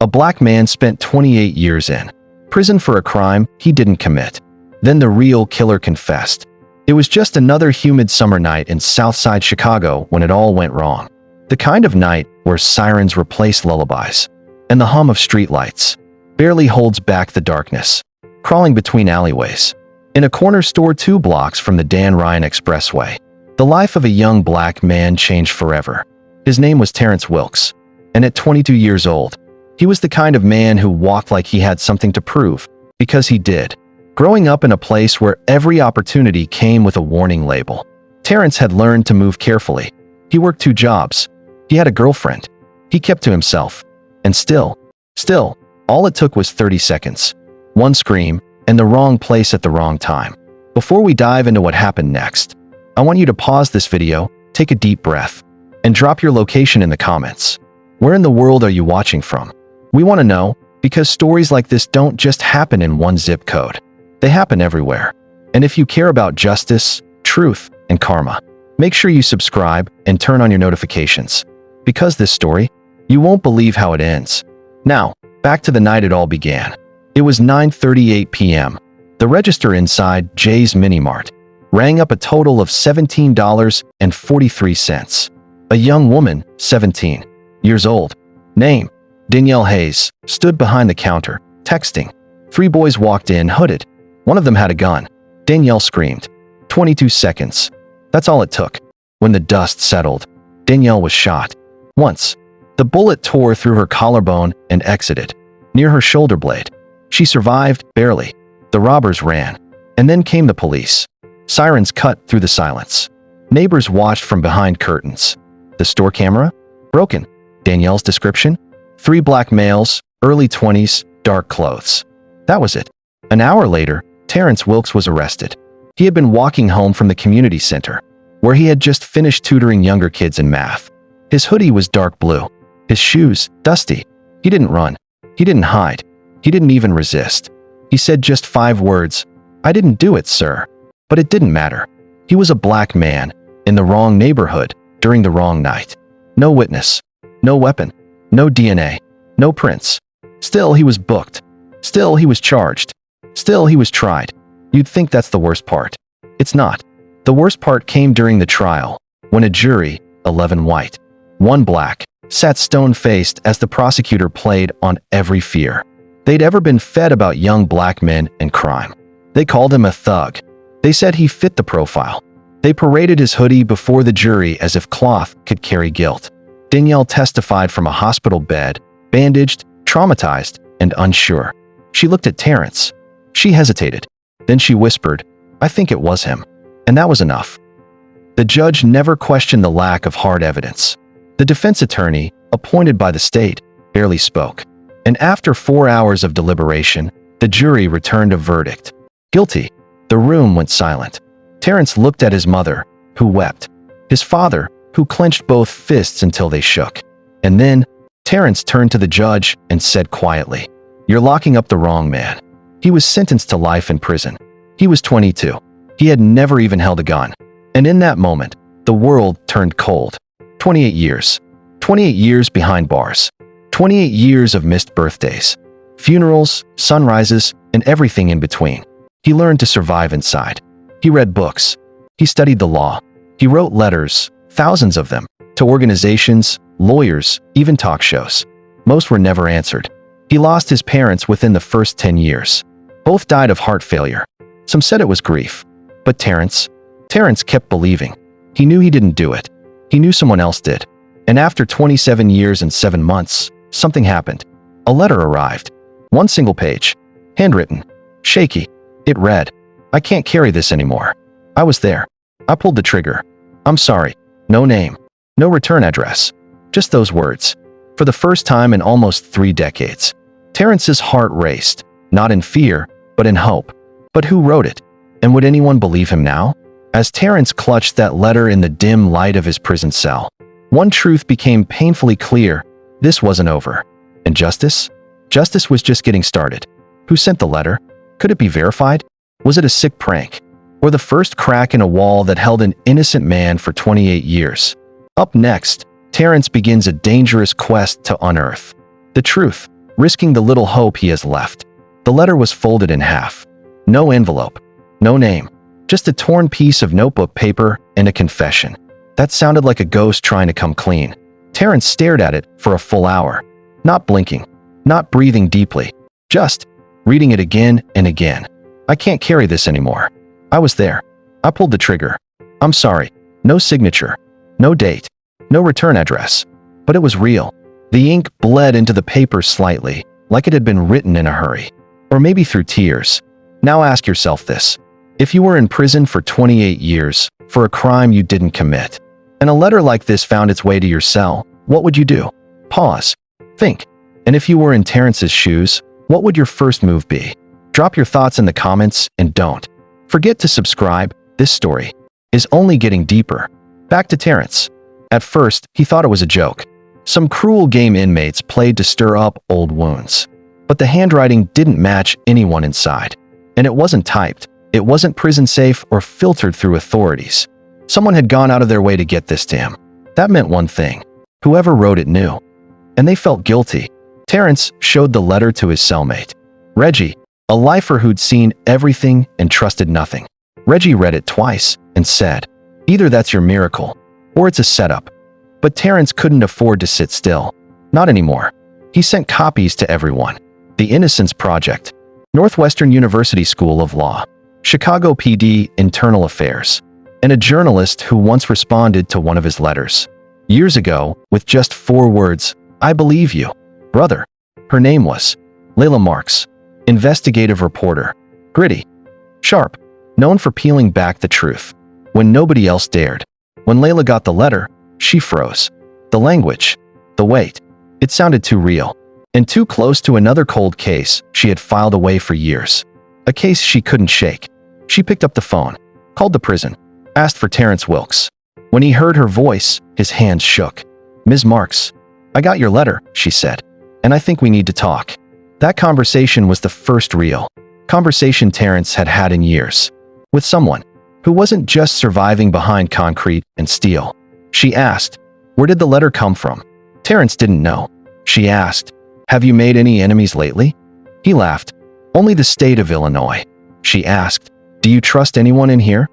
A black man spent 28 years in prison for a crime he didn't commit. Then the real killer confessed. It was just another humid summer night in Southside Chicago when it all went wrong. The kind of night where sirens replace lullabies, and the hum of streetlights barely holds back the darkness, crawling between alleyways. In a corner store 2 blocks from the Dan Ryan Expressway, the life of a young black man changed forever. His name was Terrence Wilkes, and at 22 years old, he was the kind of man who walked like he had something to prove, because he did. Growing up in a place where every opportunity came with a warning label, Terrence had learned to move carefully. He worked 2 jobs. He had a girlfriend. He kept to himself. And still, all it took was 30 seconds. One scream, and the wrong place at the wrong time. Before we dive into what happened next, I want you to pause this video, take a deep breath, and drop your location in the comments. Where in the world are you watching from? We want to know, because stories like this don't just happen in one zip code. They happen everywhere. And if you care about justice, truth, and karma, make sure you subscribe and turn on your notifications. Because this story, you won't believe how it ends. Now, back to the night it all began. It was 9:38 p.m. The register inside Jay's Mini Mart rang up a total of $17.43. A young woman, 17 years old, name, Danielle Hayes, stood behind the counter, texting. 3 boys walked in hooded. One of them had a gun. Danielle screamed. 22 seconds. That's all it took. When the dust settled, Danielle was shot. Once. The bullet tore through her collarbone and exited near her shoulder blade. She survived, barely. The robbers ran. And then came the police. Sirens cut through the silence. Neighbors watched from behind curtains. The store camera? Broken. Danielle's description? 3 black males, early 20s, dark clothes. That was it. An hour later, Terrence Wilkes was arrested. He had been walking home from the community center, where he had just finished tutoring younger kids in math. His hoodie was dark blue. His shoes, dusty. He didn't run. He didn't hide. He didn't even resist. He said just 5 words. I didn't do it, sir. But it didn't matter. He was a black man, in the wrong neighborhood, during the wrong night. No witness. No weapon. No DNA. No prints. Still, he was booked. Still, he was charged. Still, he was tried. You'd think that's the worst part. It's not. The worst part came during the trial, when a jury, 11 white, 1 black, sat stone-faced as the prosecutor played on every fear they'd ever been fed about young black men and crime. They called him a thug. They said he fit the profile. They paraded his hoodie before the jury as if cloth could carry guilt. Danielle testified from a hospital bed, bandaged, traumatized, and unsure. She looked at Terrence. She hesitated. Then she whispered, I think it was him. And that was enough. The judge never questioned the lack of hard evidence. The defense attorney, appointed by the state, barely spoke. And after 4 hours of deliberation, the jury returned a verdict. Guilty. The room went silent. Terrence looked at his mother, who wept. His father, who clenched both fists until they shook. And then, Terrence turned to the judge and said quietly, You're locking up the wrong man. He was sentenced to life in prison. He was 22. He had never even held a gun. And in that moment, the world turned cold. 28 years. 28 years behind bars. 28 years of missed birthdays, funerals, sunrises, and everything in between. He learned to survive inside. He read books. He studied the law. He wrote letters, thousands of them, to organizations, lawyers, even talk shows. Most were never answered. He lost his parents within the first 10 years. Both died of heart failure. Some said it was grief. But Terrence kept believing. He knew he didn't do it. He knew someone else did. And after 27 years and 7 months, something happened. A letter arrived. 1 single page. Handwritten. Shaky. It read, I can't carry this anymore. I was there. I pulled the trigger. I'm sorry. No name. No return address. Just those words. For the first time in almost 3 decades, Terrence's heart raced, not in fear, but in hope. But who wrote it? And would anyone believe him now? As Terrence clutched that letter in the dim light of his prison cell, one truth became painfully clear. This wasn't over. And justice? Justice was just getting started. Who sent the letter? Could it be verified? Was it a sick prank? Or the first crack in a wall that held an innocent man for 28 years? Up next, Terrence begins a dangerous quest to unearth the truth. risking the little hope he has left. The letter was folded in half. No envelope, no name, just a torn piece of notebook paper and a confession. That sounded like a ghost trying to come clean. Terrence stared at it for a full hour, not blinking, not breathing deeply, just reading it again and again. I can't carry this anymore. I was there. I pulled the trigger. I'm sorry. No signature, no date, no return address. But it was real. The ink bled into the paper slightly, like it had been written in a hurry. Or maybe through tears. Now ask yourself this. If you were in prison for 28 years, for a crime you didn't commit, and a letter like this found its way to your cell, what would you do? Pause. Think. And if you were in Terrence's shoes, what would your first move be? Drop your thoughts in the comments and don't forget to subscribe. This story is only getting deeper. Back to Terrence. At first, he thought it was a joke. Some cruel game inmates played to stir up old wounds. But the handwriting didn't match anyone inside. And it wasn't typed. It wasn't prison safe or filtered through authorities. Someone had gone out of their way to get this to him. That meant one thing. Whoever wrote it knew. And they felt guilty. Terrence showed the letter to his cellmate, Reggie, a lifer who'd seen everything and trusted nothing. Reggie read it twice and said, either that's your miracle, or it's a setup. But Terrence couldn't afford to sit still. Not anymore. He sent copies to everyone. The Innocence Project, Northwestern University School of Law, Chicago PD Internal Affairs, and a journalist who once responded to one of his letters. Years ago, with just 4 words, I believe you, brother. Her name was Layla Marks, investigative reporter, gritty, sharp, known for peeling back the truth when nobody else dared. When Layla got the letter, she froze. The language, the weight, it sounded too real and too close to another cold case she had filed away for years. A case she couldn't shake. She picked up the phone, called the prison, asked for Terrence Wilkes. When he heard her voice, his hands shook. Ms. Marks, I got your letter, she said, and I think we need to talk. That conversation was the first real conversation Terrence had had in years. With someone who wasn't just surviving behind concrete and steel. She asked, where did the letter come from? Terrence didn't know. She asked, have you made any enemies lately? He laughed. Only the state of Illinois. She asked, do you trust anyone in here?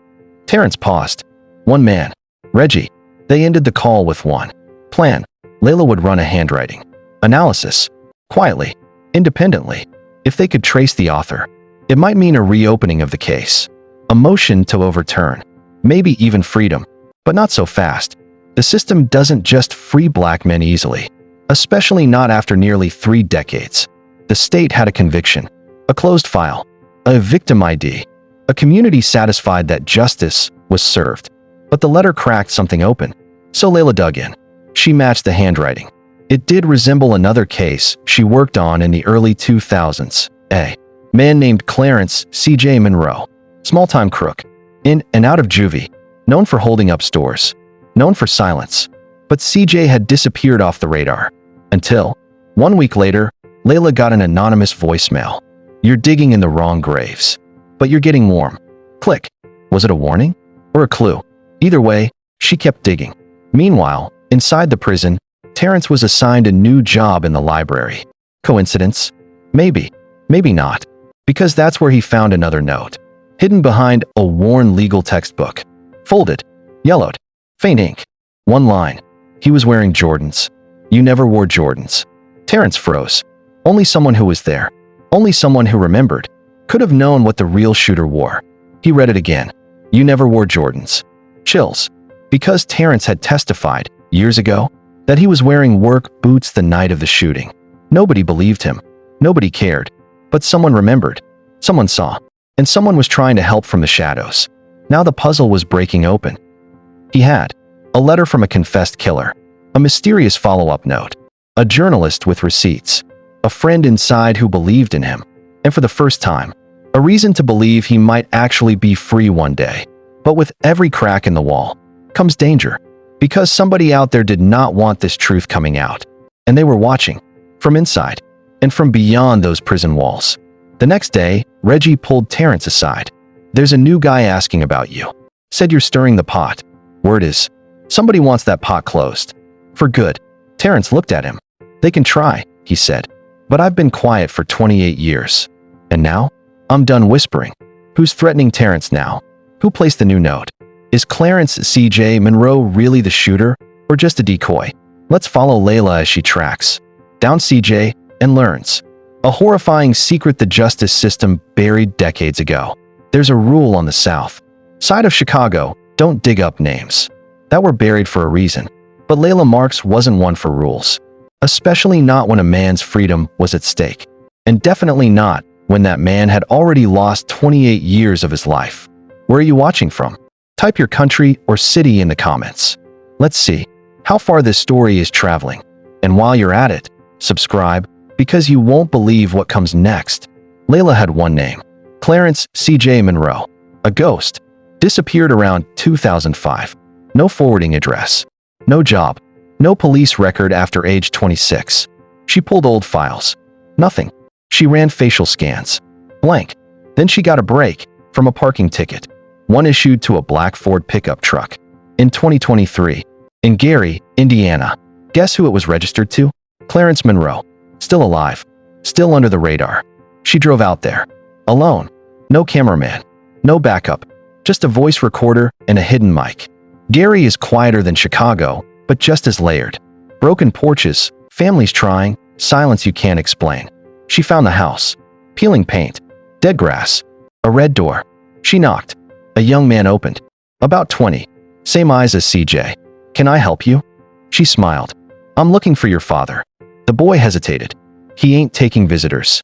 Terrence paused. One man, Reggie. They ended the call with one plan. Layla would run a handwriting analysis, quietly, independently. If they could trace the author, it might mean a reopening of the case, a motion to overturn, maybe even freedom, but not so fast. The system doesn't just free black men easily, especially not after nearly 3 decades. The state had a conviction, a closed file, a victim ID, a community satisfied that justice was served. But the letter cracked something open, so Layla dug in. She matched the handwriting. It did resemble another case she worked on in the early 2000s. A man named Clarence C.J. Monroe, small-time crook, in and out of juvie, known for holding up stores, known for silence. But C.J. had disappeared off the radar. Until, 1 week later, Layla got an anonymous voicemail. You're digging in the wrong graves, but you're getting warm. Click. Was it a warning? Or a clue? Either way, she kept digging. Meanwhile, inside the prison, Terrence was assigned a new job in the library. Coincidence? Maybe. Maybe not. Because that's where he found another note, hidden behind a worn legal textbook. Folded. Yellowed. Faint ink. One line. He was wearing Jordans. You never wore Jordans. Terrence froze. Only someone who was there, only someone who remembered, could have known what the real shooter wore. He read it again. You never wore Jordans. Chills. Because Terrence had testified, years ago, that he was wearing work boots the night of the shooting. Nobody believed him. Nobody cared. But someone remembered. Someone saw. And someone was trying to help from the shadows. Now the puzzle was breaking open. He had a letter from a confessed killer, a mysterious follow-up note, a journalist with receipts, a friend inside who believed in him, and for the first time, a reason to believe he might actually be free one day. But with every crack in the wall comes danger, because somebody out there did not want this truth coming out, and they were watching, from inside, and from beyond those prison walls. The next day, Reggie pulled Terrence aside. There's a new guy asking about you. Said you're stirring the pot. Word is, somebody wants that pot closed. For good. Terrence looked at him. They can try, he said. But I've been quiet for 28 years. And now? I'm done whispering. Who's threatening Terrence now? Who placed the new note? Is Clarence C.J. Monroe really the shooter, or just a decoy? Let's follow Layla as she tracks down C.J. and learns a horrifying secret the justice system buried decades ago. There's a rule on the south side of Chicago: don't dig up names that were buried for a reason. But Layla Marks wasn't one for rules, especially not when a man's freedom was at stake, and definitely not when that man had already lost 28 years of his life. Where are you watching from? Type your country or city in the comments. Let's see how far this story is traveling. And while you're at it, subscribe, because you won't believe what comes next. Layla had one name: Clarence C.J. Monroe. A ghost. Disappeared around 2005. No forwarding address. No job. No police record after age 26. She pulled old files. Nothing. She ran facial scans. Blank. Then she got a break from a parking ticket, one issued to a black Ford pickup truck. In 2023, in Gary, Indiana. Guess who it was registered to? Clarence Monroe. Still alive. Still under the radar. She drove out there. Alone. No cameraman. No backup. Just a voice recorder and a hidden mic. Gary is quieter than Chicago, but just as layered. Broken porches, families trying, silence you can't explain. She found the house. Peeling paint. Dead grass. A red door. She knocked. A young man opened. About 20. Same eyes as CJ. Can I help you? She smiled. I'm looking for your father. The boy hesitated. He ain't taking visitors.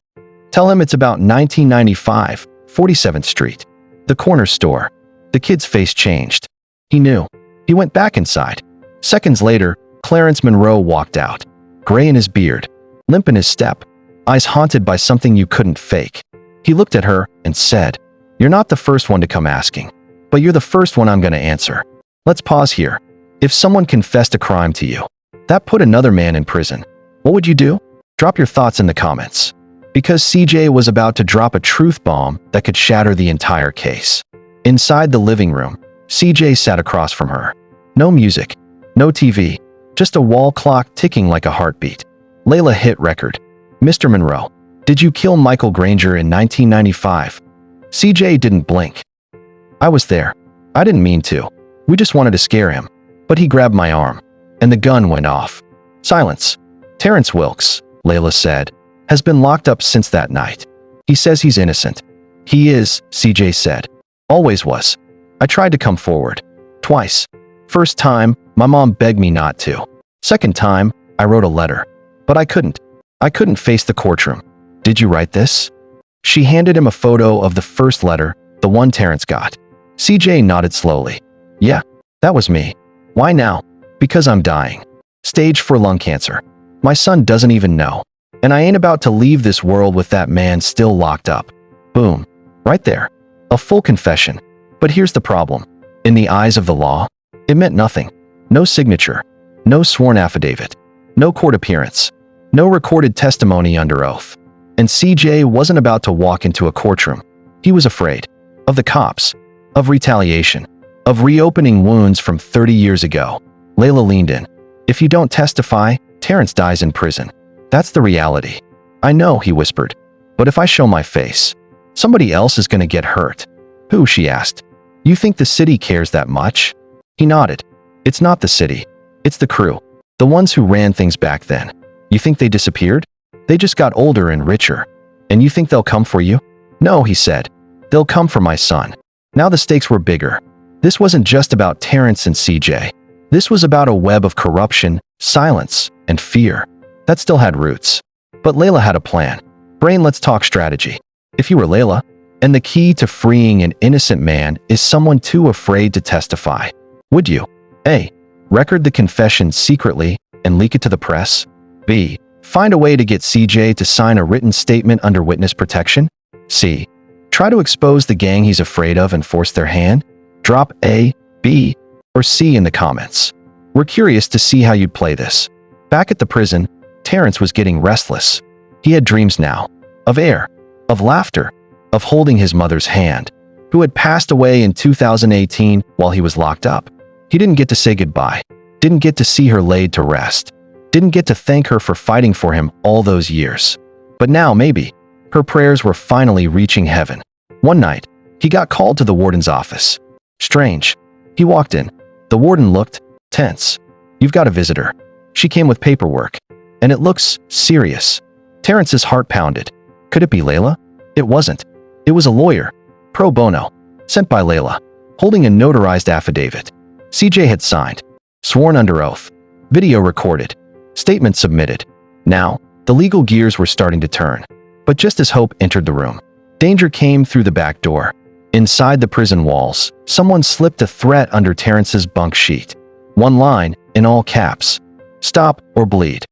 Tell him it's about 1995, 47th Street. The corner store. The kid's face changed. He knew. He went back inside. Seconds later, Clarence Monroe walked out. Gray in his beard. Limp in his step. Eyes haunted by something you couldn't fake. He looked at her and said, "You're not the first one to come asking, but you're the first one I'm going to answer. Let's pause here. If someone confessed a crime to you, that put another man in prison, what would you do? Drop your thoughts in the comments." Because CJ was about to drop a truth bomb that could shatter the entire case. Inside the living room, CJ sat across from her. No music, no TV, just a wall clock ticking like a heartbeat. Layla hit record. "Mr. Monroe, did you kill Michael Granger in 1995? CJ didn't blink. "I was there. I didn't mean to. We just wanted to scare him. But he grabbed my arm, and the gun went off." Silence. "Terrence Wilkes," Layla said, "has been locked up since that night. He says he's innocent." "He is," CJ said. "Always was. I tried to come forward. Twice. First time, my mom begged me not to. Second time, I wrote a letter. But I couldn't. I couldn't face the courtroom." "Did you write this?" She handed him a photo of the first letter, the one Terrence got. CJ nodded slowly. "Yeah, that was me." "Why now?" "Because I'm dying. Stage 4 lung cancer. My son doesn't even know. And I ain't about to leave this world with that man still locked up." Boom. Right there. A full confession. But here's the problem. In the eyes of the law, it meant nothing. No signature. No sworn affidavit. No court appearance. No recorded testimony under oath. And CJ wasn't about to walk into a courtroom. He was afraid. Of the cops. Of retaliation. Of reopening wounds from 30 years ago. Layla leaned in. "If you don't testify, Terrence dies in prison. That's the reality." "I know," he whispered. "But if I show my face, somebody else is going to get hurt." "Who?" she asked. "You think the city cares that much?" He nodded. "It's not the city. It's the crew. The ones who ran things back then. You think they disappeared? They just got older and richer. And you think they'll come for you?" "No," he said. "They'll come for my son." Now the stakes were bigger. This wasn't just about Terrence and CJ. This was about a web of corruption, silence, and fear that still had roots. But Layla had a plan. Brain, let's talk strategy. If you were Layla, and the key to freeing an innocent man is someone too afraid to testify, would you A. Record the confession secretly and leak it to the press? B. Find a way to get CJ to sign a written statement under witness protection? C. Try to expose the gang he's afraid of and force their hand? Drop A, B, or C in the comments. We're curious to see how you'd play this. Back at the prison, Terrence was getting restless. He had dreams now. Of air. Of laughter. Of holding his mother's hand, who had passed away in 2018 while he was locked up. He didn't get to say goodbye. Didn't get to see her laid to rest. Didn't get to thank her for fighting for him all those years. But now, maybe, her prayers were finally reaching heaven. One night, he got called to the warden's office. Strange. He walked in. The warden looked tense. "You've got a visitor." She came with paperwork. "And it looks serious." Terrence's heart pounded. Could it be Layla? It wasn't. It was a lawyer, pro bono, sent by Layla, holding a notarized affidavit. CJ had signed, sworn under oath, video recorded, statement submitted. Now, the legal gears were starting to turn. But just as hope entered the room, danger came through the back door. Inside the prison walls, someone slipped a threat under Terrence's bunk sheet. One line, in all caps: "Stop or bleed."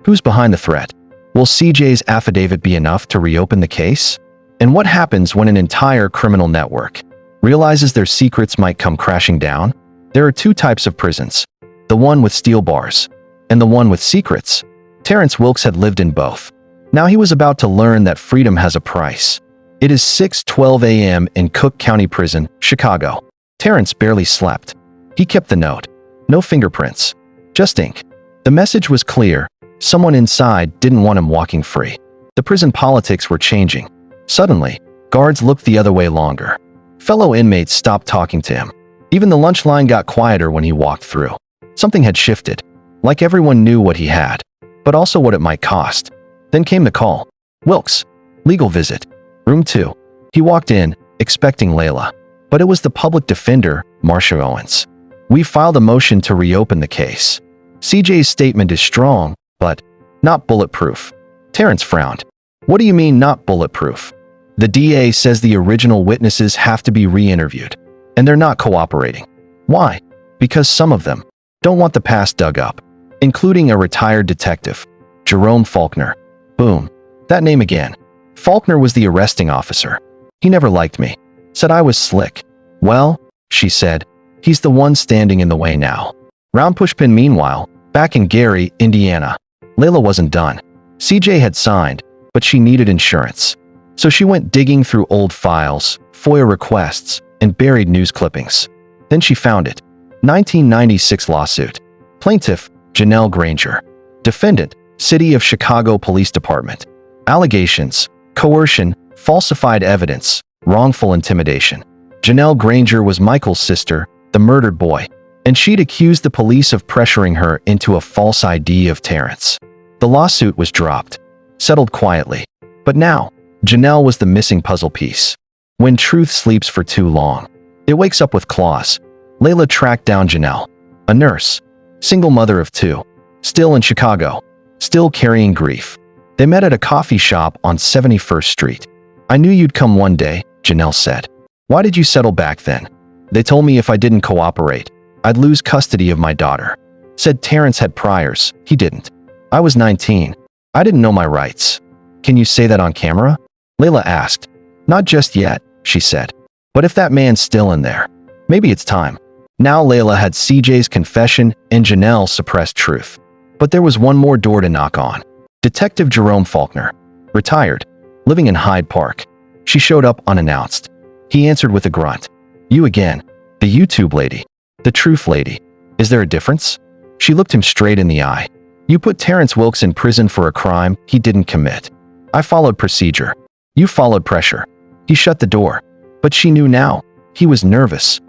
Who's behind the threat? Will CJ's affidavit be enough to reopen the case? And what happens when an entire criminal network realizes their secrets might come crashing down? There are two types of prisons: the one with steel bars and the one with secrets. Terrence Wilkes had lived in both. Now he was about to learn that freedom has a price. It is 6:12 a.m. in Cook County Prison, Chicago. Terrence barely slept. He kept the note. No fingerprints, just ink. The message was clear. Someone inside didn't want him walking free. The prison politics were changing. Suddenly, guards looked the other way longer. Fellow inmates stopped talking to him. Even the lunch line got quieter when he walked through. Something had shifted. Like everyone knew what he had, but also what it might cost. Then came the call. "Wilkes, legal visit. Room 2. He walked in, expecting Layla. But it was the public defender, Marcia Owens. "We filed a motion to reopen the case. CJ's statement is strong, but not bulletproof." Terrence frowned. "What do you mean not bulletproof?" "The DA says the original witnesses have to be re-interviewed, and they're not cooperating." "Why?" "Because some of them don't want the past dug up, including a retired detective, Jerome Faulkner." Boom. That name again. Faulkner was the arresting officer. "He never liked me. Said I was slick." "Well," she said, "he's the one standing in the way now." Round pushpin. Meanwhile, back in Gary, Indiana, Layla wasn't done. CJ had signed, but she needed insurance. So she went digging through old files, FOIA requests, and buried news clippings. Then she found it. 1996 lawsuit. Plaintiff, Janelle Granger. Defendant, City of Chicago Police Department. Allegations: coercion, falsified evidence, wrongful intimidation. Janelle Granger was Michael's sister, the murdered boy, and she'd accused the police of pressuring her into a false ID of Terrence. The lawsuit was dropped, settled quietly. But now, Janelle was the missing puzzle piece. When truth sleeps for too long, it wakes up with claws. Layla tracked down Janelle, a nurse, single mother of 2, still in Chicago, still carrying grief. They met at a coffee shop on 71st Street. "I knew you'd come one day," Janelle said. "Why did you settle back then?" "They told me if I didn't cooperate, I'd lose custody of my daughter." Said Terrence had priors. He didn't. "I was 19. I didn't know my rights." "Can you say that on camera?" Layla asked. "Not just yet," she said. "But if that man's still in there, maybe it's time." Now Layla had CJ's confession and Janelle's suppressed truth. But there was one more door to knock on. Detective Jerome Faulkner, retired, living in Hyde Park. She showed up unannounced. He answered with a grunt. "You again. The YouTube lady. The truth lady. Is there a difference?" She looked him straight in the eye. "You put Terrence Wilkes in prison for a crime he didn't commit. I followed procedure. You followed pressure." He shut the door. But she knew now. He was nervous.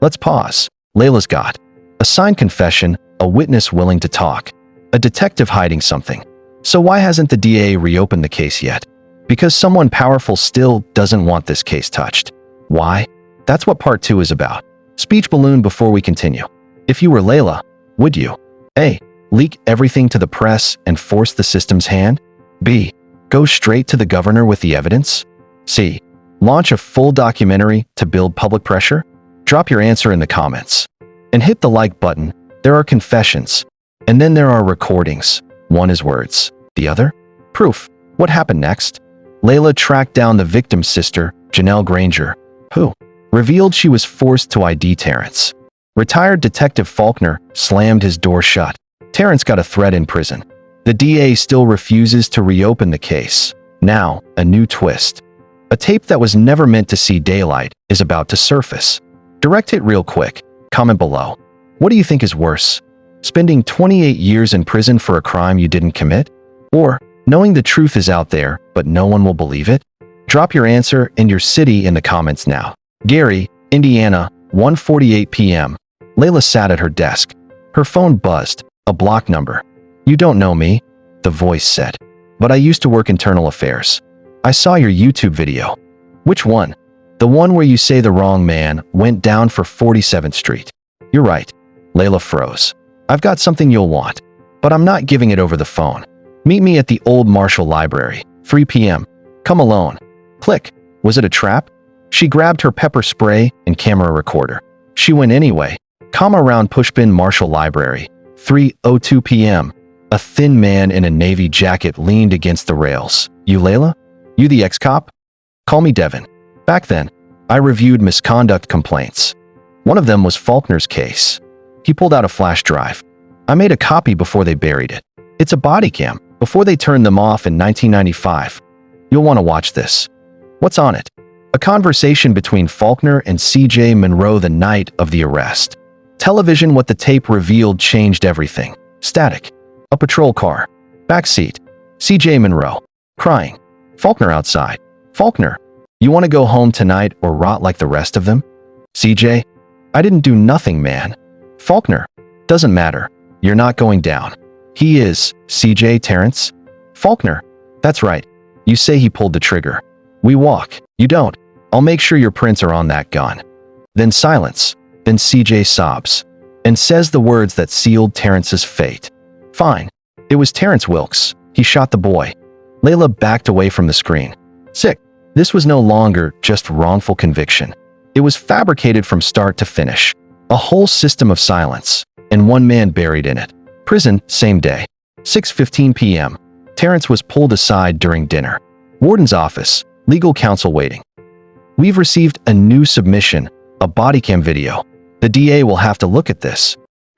"Let's pause." Layla's got a signed confession, a witness willing to talk, a detective hiding something. So why hasn't the DA reopened the case yet? Because someone powerful still doesn't want this case touched. Why? That's what part 2 is about. Speech balloon before we continue. If you were Layla, would you A. Leak everything to the press and force the system's hand? B. Go straight to the governor with the evidence? C. Launch a full documentary to build public pressure? Drop your answer in the comments. And hit the like button. There are confessions. And then there are recordings. One is words. The other? Proof. What happened next? Layla tracked down the victim's sister, Janelle Granger, who revealed she was forced to ID Terrence. Retired Detective Faulkner slammed his door shut. Terrence got a threat in prison. The DA still refuses to reopen the case. Now, a new twist. A tape that was never meant to see daylight is about to surface. Direct hit real quick. Comment below. What do you think is worse? Spending 28 years in prison for a crime you didn't commit? Or Knowing the truth is out there, but no one will believe it? Drop your answer and your city in the comments now. Gary, Indiana, 1:48 p.m. Layla sat at her desk. Her phone buzzed. A block number. "You don't know me," the voice said. "But I used to work internal affairs. I saw your YouTube video." "Which one?" "The one where you say the wrong man went down for 47th Street. "You're right." Layla froze. "I've got something you'll want, but I'm not giving it over the phone. Meet me at the Old Marshall Library, 3 p.m. Come alone." Click. Was it a trap? She grabbed her pepper spray and camera recorder. She went anyway. Around Pushpin Marshall Library, 3:02 p.m. A thin man in a navy jacket leaned against the rails. "You Layla? You the ex-cop?" "Call me Devin. Back then, I reviewed misconduct complaints. One of them was Faulkner's case." He pulled out a flash drive. "I made a copy before they buried it. It's a body cam, before they turned them off in 1995. You'll want to watch this." "What's on it?" "A conversation between Faulkner and C.J. Monroe the night of the arrest. Television. What the tape revealed changed everything. Static. A patrol car. Backseat. C.J. Monroe. Crying. Faulkner outside. Faulkner, you want to go home tonight or rot like the rest of them?" "C.J. I didn't do nothing, man." "Faulkner, doesn't matter. You're not going down." "He is, C.J. Terrence." "Faulkner, that's right. You say he pulled the trigger. We walk. You don't. I'll make sure your prints are on that gun." Then silence. Then C.J. sobs and says the words that sealed Terrence's fate. "Fine. It was Terrence Wilkes. He shot the boy." Layla backed away from the screen. Sick. This was no longer just wrongful conviction. It was fabricated from start to finish. A whole system of silence, and one man buried in it. Prison, same day. 6:15 p.m. Terrence was pulled aside during dinner. Warden's office, legal counsel waiting. "We've received a new submission, a body cam video. The DA will have to look at this."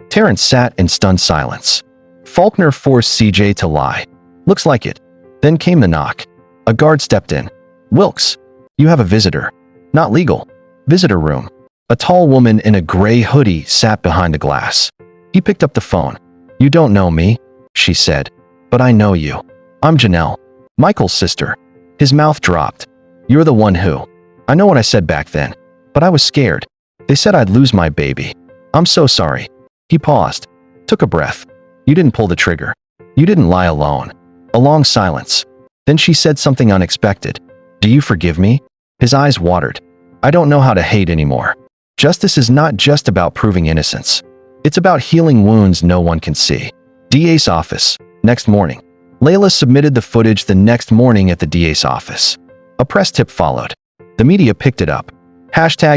Terrence sat in stunned silence. Faulkner forced CJ to lie. "Looks like it." Then came the knock. A guard stepped in. "Wilkes, you have a visitor." "Not legal." "Visitor room." A tall woman in a gray hoodie sat behind the glass. He picked up the phone. "You don't know me," she said, "but I know you. I'm Janelle, Michael's sister." His mouth dropped. "You're the one who—" "I know what I said back then, but I was scared. They said I'd lose my baby. I'm so sorry." He paused, took a breath. "You didn't pull the trigger. You didn't lie alone." A long silence. Then she said something unexpected. "Do you forgive me?" His eyes watered. "I don't know how to hate anymore. Justice is not just about proving innocence. It's about healing wounds no one can see." DA's office. Next morning. Layla submitted the footage the next morning at the DA's office. A press tip followed. The media picked it up.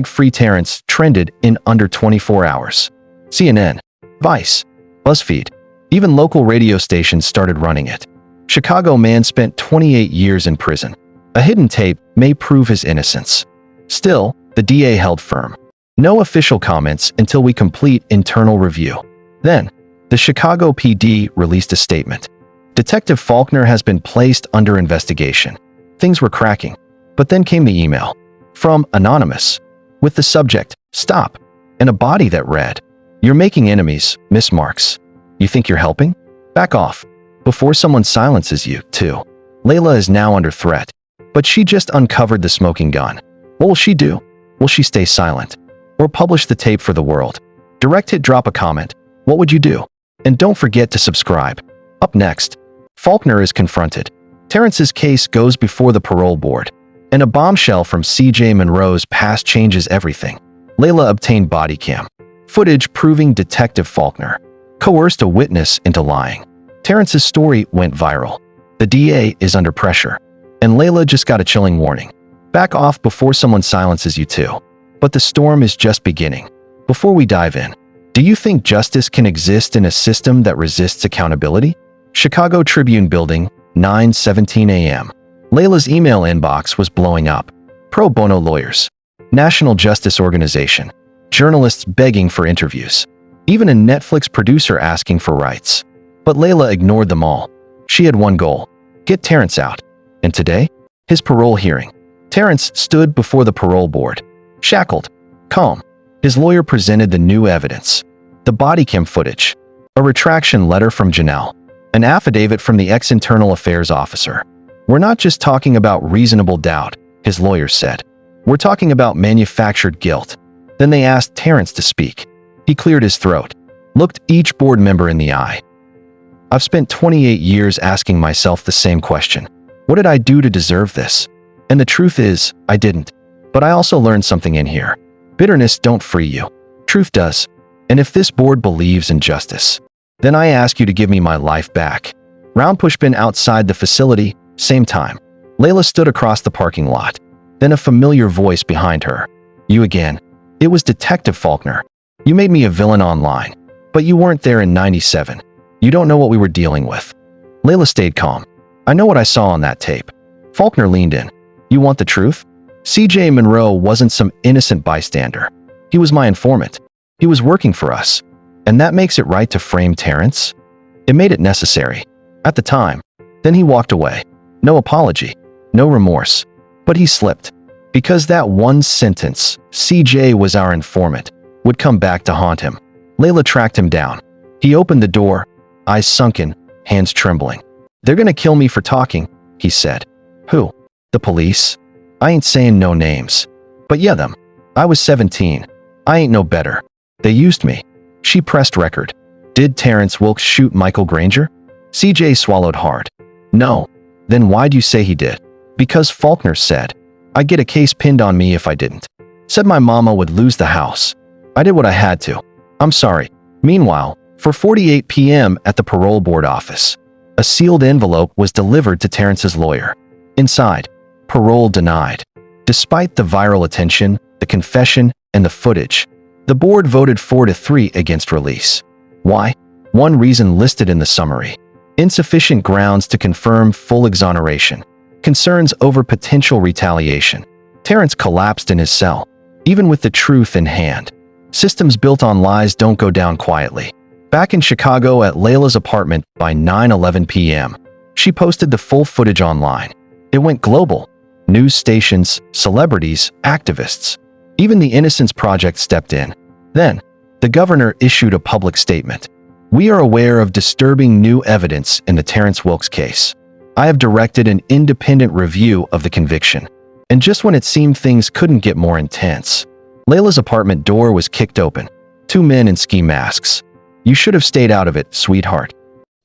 #Free Terrence trended in under 24 hours. CNN, Vice, BuzzFeed, even local radio stations started running it. Chicago man spent 28 years in prison. A hidden tape may prove his innocence. Still, the DA held firm. No official comments until we complete internal review. Then, the Chicago PD released a statement. Detective Faulkner has been placed under investigation. Things were cracking. But then came the email. From Anonymous. With the subject, "Stop," and a body that read, "You're making enemies, Miss Marks. You think you're helping? Back off. Before someone silences you, too." Layla is now under threat. But she just uncovered the smoking gun. What will she do? Will she stay silent? Or publish the tape for the world? Direct hit, drop a comment. What would you do? And don't forget to subscribe. Up next, Faulkner is confronted. Terrence's case goes before the parole board. And a bombshell from C.J. Monroe's past changes everything. Layla obtained body cam footage proving Detective Faulkner coerced a witness into lying. Terrence's story went viral. The DA is under pressure. And Layla just got a chilling warning. Back off before someone silences you too. But the storm is just beginning. Before we dive in, do you think justice can exist in a system that resists accountability? Chicago Tribune Building, 9:17 a.m. Layla's email inbox was blowing up. Pro bono lawyers, National Justice Organization, journalists begging for interviews, even a Netflix producer asking for rights. But Layla ignored them all. She had one goal: get Terrence out. And today, his parole hearing. Terrence stood before the parole board, shackled, calm. His lawyer presented the new evidence: the body cam footage, a retraction letter from Janelle, An affidavit from the ex-internal affairs officer. We're not just talking about reasonable doubt, his lawyer said. We're talking about manufactured guilt. Then they asked Terrence to speak. He cleared his throat, looked each board member in the eye. I've spent 28 years asking myself the same question. What did I do to deserve this? And the truth is, I didn't. But I also learned something in here. Bitterness don't free you. Truth does. And if this board believes in justice, then I ask you to give me my life back. Round pushpin outside the facility, same time. Layla stood across the parking lot. Then a familiar voice behind her. You again. It was Detective Faulkner. You made me a villain online. But you weren't there in '97. You don't know what we were dealing with. Layla stayed calm. I know what I saw on that tape. Faulkner leaned in. You want the truth? CJ Monroe wasn't some innocent bystander. He was my informant. He was working for us. And that makes it right to frame Terrence? It made it necessary. At the time. Then he walked away. No apology. No remorse. But he slipped. Because that one sentence, CJ was our informant, would come back to haunt him. Layla tracked him down. He opened the door, eyes sunken, hands trembling. They're gonna kill me for talking, he said. Who? The police? I ain't saying no names. But yeah, them. I was 17. I ain't no better. They used me. She pressed record. Did Terrence Wilkes shoot Michael Granger? CJ swallowed hard. No. Then why'd you say he did? Because Faulkner said. I'd get a case pinned on me if I didn't. Said my mama would lose the house. I did what I had to. I'm sorry. Meanwhile, for 4:48 p.m. at the parole board office, a sealed envelope was delivered to Terrence's lawyer. Inside, parole denied. Despite the viral attention, the confession, and the footage, the board voted 4-3 against release. Why? One reason listed in the summary. Insufficient grounds to confirm full exoneration. Concerns over potential retaliation. Terrence collapsed in his cell, even with the truth in hand. Systems built on lies don't go down quietly. Back in Chicago at Layla's apartment by 9:11 p.m., she posted the full footage online. It went global. News stations, celebrities, activists. Even the Innocence Project stepped in. Then, the governor issued a public statement. We are aware of disturbing new evidence in the Terrence Wilkes case. I have directed an independent review of the conviction. And just when it seemed things couldn't get more intense, Layla's apartment door was kicked open. Two men in ski masks. You should have stayed out of it, sweetheart.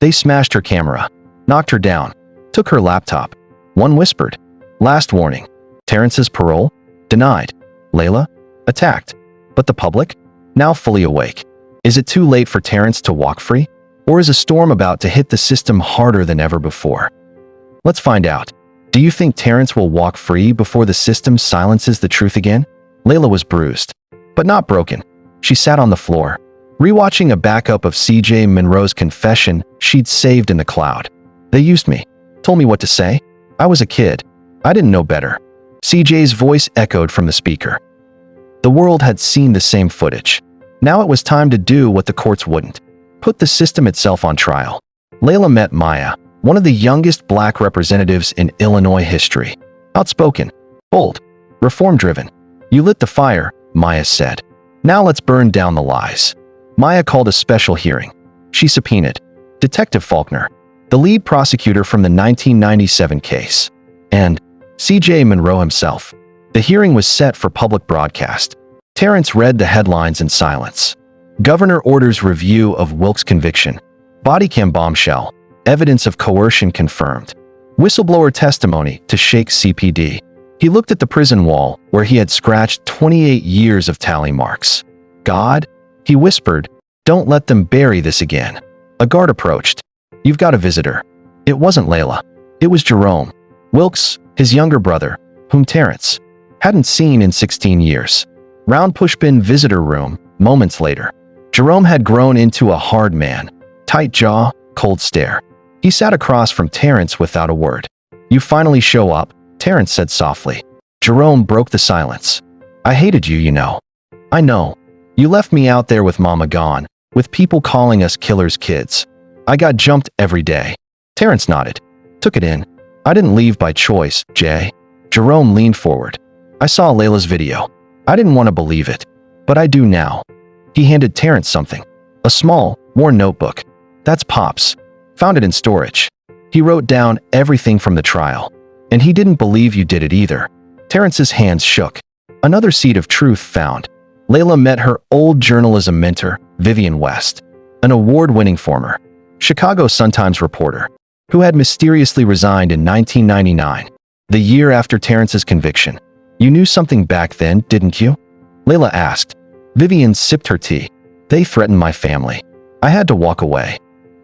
They smashed her camera, knocked her down, took her laptop. One whispered, last warning. Terrence's parole? Denied. Layla? Attacked. But the public? Now fully awake. Is it too late for Terrence to walk free? Or is a storm about to hit the system harder than ever before? Let's find out. Do you think Terrence will walk free before the system silences the truth again? Layla was bruised, but not broken. She sat on the floor, rewatching a backup of CJ Monroe's confession she'd saved in the cloud. They used me, told me what to say. I was a kid. I didn't know better. CJ's voice echoed from the speaker. The world had seen the same footage. Now it was time to do what the courts wouldn't. Put the system itself on trial. Layla met Maya, one of the youngest black representatives in Illinois history. Outspoken, bold, reform-driven. You lit the fire, Maya said. Now let's burn down the lies. Maya called a special hearing. She subpoenaed Detective Faulkner, the lead prosecutor from the 1997 case, and CJ Monroe himself. The hearing was set for public broadcast. Terrence read the headlines in silence. Governor orders review of Wilkes' conviction. Body cam bombshell. Evidence of coercion confirmed. Whistleblower testimony to shake CPD. He looked at the prison wall where he had scratched 28 years of tally marks. God, he whispered, don't let them bury this again. A guard approached. You've got a visitor. It wasn't Layla. It was Jerome Wilkes, his younger brother, whom Terrence hadn't seen in 16 years. Round pushbin visitor room, moments later. Jerome had grown into a hard man. Tight jaw, cold stare. He sat across from Terrence without a word. You finally show up, Terrence said softly. Jerome broke the silence. I hated you, you know. I know. You left me out there with Mama gone, with people calling us killers' kids. I got jumped every day. Terrence nodded. Took it in. I didn't leave by choice, Jay. Jerome leaned forward. I saw Layla's video. I didn't want to believe it, but I do now. He handed Terrence something. A small, worn notebook. That's Pop's. Found it in storage. He wrote down everything from the trial. And he didn't believe you did it either. Terrence's hands shook. Another seed of truth found. Layla met her old journalism mentor, Vivian West, an award-winning former Chicago Sun-Times reporter who had mysteriously resigned in 1999, the year after Terrence's conviction. You knew something back then, didn't you? Layla asked. Vivian sipped her tea. They threatened my family. I had to walk away.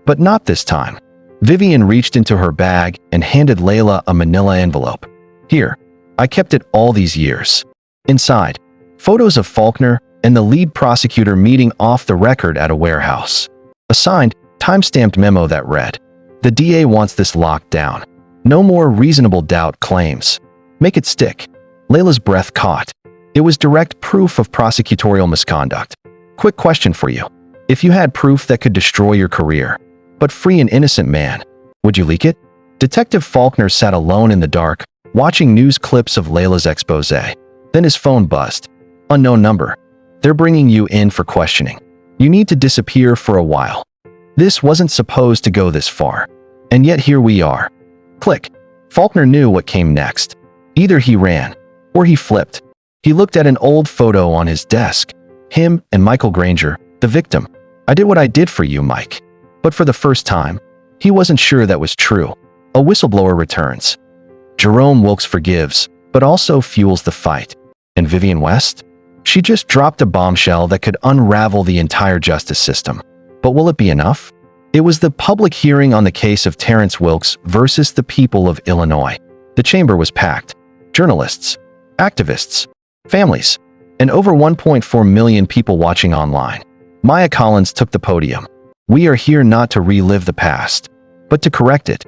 But not this time. Vivian reached into her bag and handed Layla a manila envelope. Here, I kept it all these years. Inside, photos of Faulkner and the lead prosecutor meeting off the record at a warehouse. A signed, time-stamped memo that read, "The DA wants this locked down. No more reasonable doubt claims. Make it stick." Layla's breath caught. It was direct proof of prosecutorial misconduct. Quick question for you. If you had proof that could destroy your career, but free an innocent man, would you leak it? Detective Faulkner sat alone in the dark, watching news clips of Layla's expose. Then his phone buzzed. Unknown number. They're bringing you in for questioning. You need to disappear for a while. This wasn't supposed to go this far. And yet here we are. Click. Faulkner knew what came next. Either he ran, or he flipped. He looked at an old photo on his desk. Him and Michael Granger, the victim. I did what I did for you, Mike. But for the first time, he wasn't sure that was true. A whistleblower returns. Jerome Wilkes forgives, but also fuels the fight. And Vivian West? She just dropped a bombshell that could unravel the entire justice system. But will it be enough? It was the public hearing on the case of Terrence Wilkes versus the people of Illinois. The chamber was packed. Journalists, activists, families, and over 1.4 million people watching online. Maya Collins took the podium. We are here not to relive the past, but to correct it.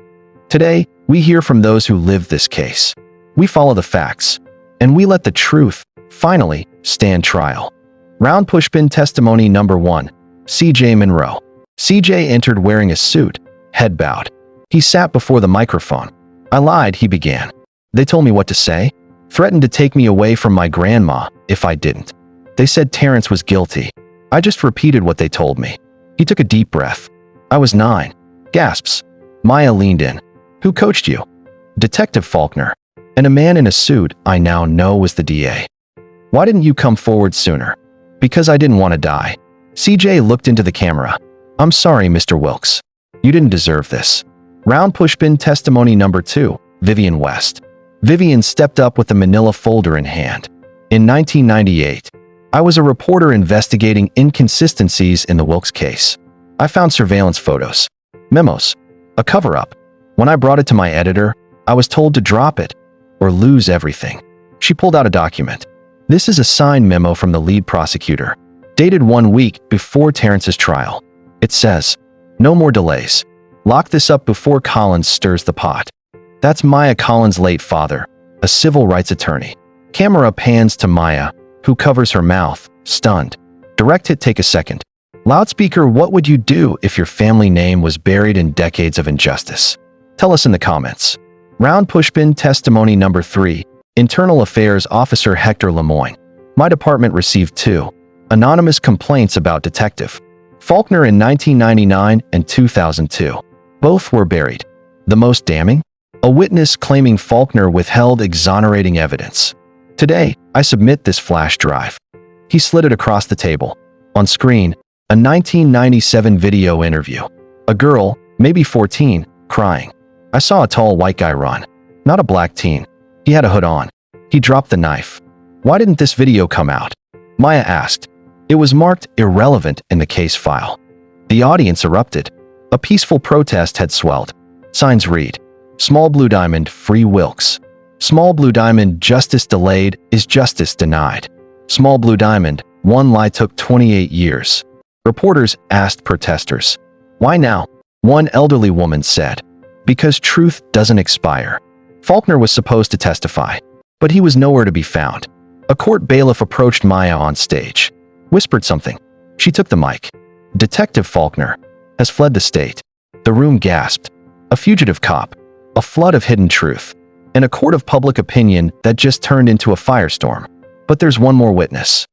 Today, we hear from those who lived this case. We follow the facts, and we let the truth, finally, stand trial. Round pushpin testimony number 1. C.J. Monroe. C.J. entered wearing a suit, head bowed. He sat before the microphone. I lied, he began. They told me what to say, threatened to take me away from my grandma if I didn't. They said Terrence was guilty. I just repeated what they told me. He took a deep breath. I was 9. Gasps. Maya leaned in. Who coached you? Detective Faulkner. And a man in a suit I now know was the DA. Why didn't you come forward sooner? Because I didn't want to die. CJ looked into the camera. I'm sorry, Mr. Wilkes. You didn't deserve this. Round pushpin testimony number 2. Vivian West. Vivian stepped up with a manila folder in hand. In 1998, I was a reporter investigating inconsistencies in the Wilkes case. I found surveillance photos, memos, a cover-up. When I brought it to my editor, I was told to drop it or lose everything. She pulled out a document. This is a signed memo from the lead prosecutor, dated 1 week before Terrence's trial. It says, no more delays. Lock this up before Collins stirs the pot. That's Maya Collins' late father, a civil rights attorney. Camera pans to Maya, who covers her mouth, stunned. Direct hit, take a second. Loudspeaker, what would you do if your family name was buried in decades of injustice? Tell us in the comments. Round pushpin testimony number 3. Internal Affairs Officer Hector Lemoyne. My department received 2 anonymous complaints about Detective Faulkner in 1999 and 2002. Both were buried. The most damning? A witness claiming Faulkner withheld exonerating evidence. Today, I submit this flash drive. He slid it across the table. On screen, a 1997 video interview. A girl, maybe 14, crying. I saw a tall white guy run. Not a black teen. He had a hood on. He dropped the knife. Why didn't this video come out? Maya asked. It was marked irrelevant in the case file. The audience erupted. A peaceful protest had swelled. Signs read, Small Blue Diamond, Free Wilkes. Small Blue Diamond, Justice delayed is justice denied. Small Blue Diamond, one lie took 28 years. Reporters asked protesters, why now? One elderly woman said, because truth doesn't expire. Faulkner was supposed to testify, but he was nowhere to be found. A court bailiff approached Maya on stage, whispered something. She took the mic. Detective Faulkner has fled the state. The room gasped. A fugitive cop, a flood of hidden truth, and a court of public opinion that just turned into a firestorm. But there's one more witness.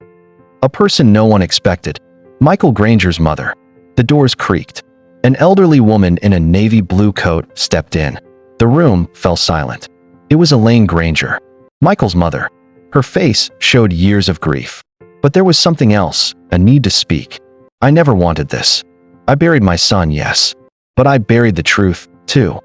A person no one expected. Michael Granger's mother. The doors creaked. An elderly woman in a navy blue coat stepped in. The room fell silent. It was Elaine Granger, Michael's mother. Her face showed years of grief. But there was something else, a need to speak. I never wanted this. I buried my son, yes. But I buried the truth, too.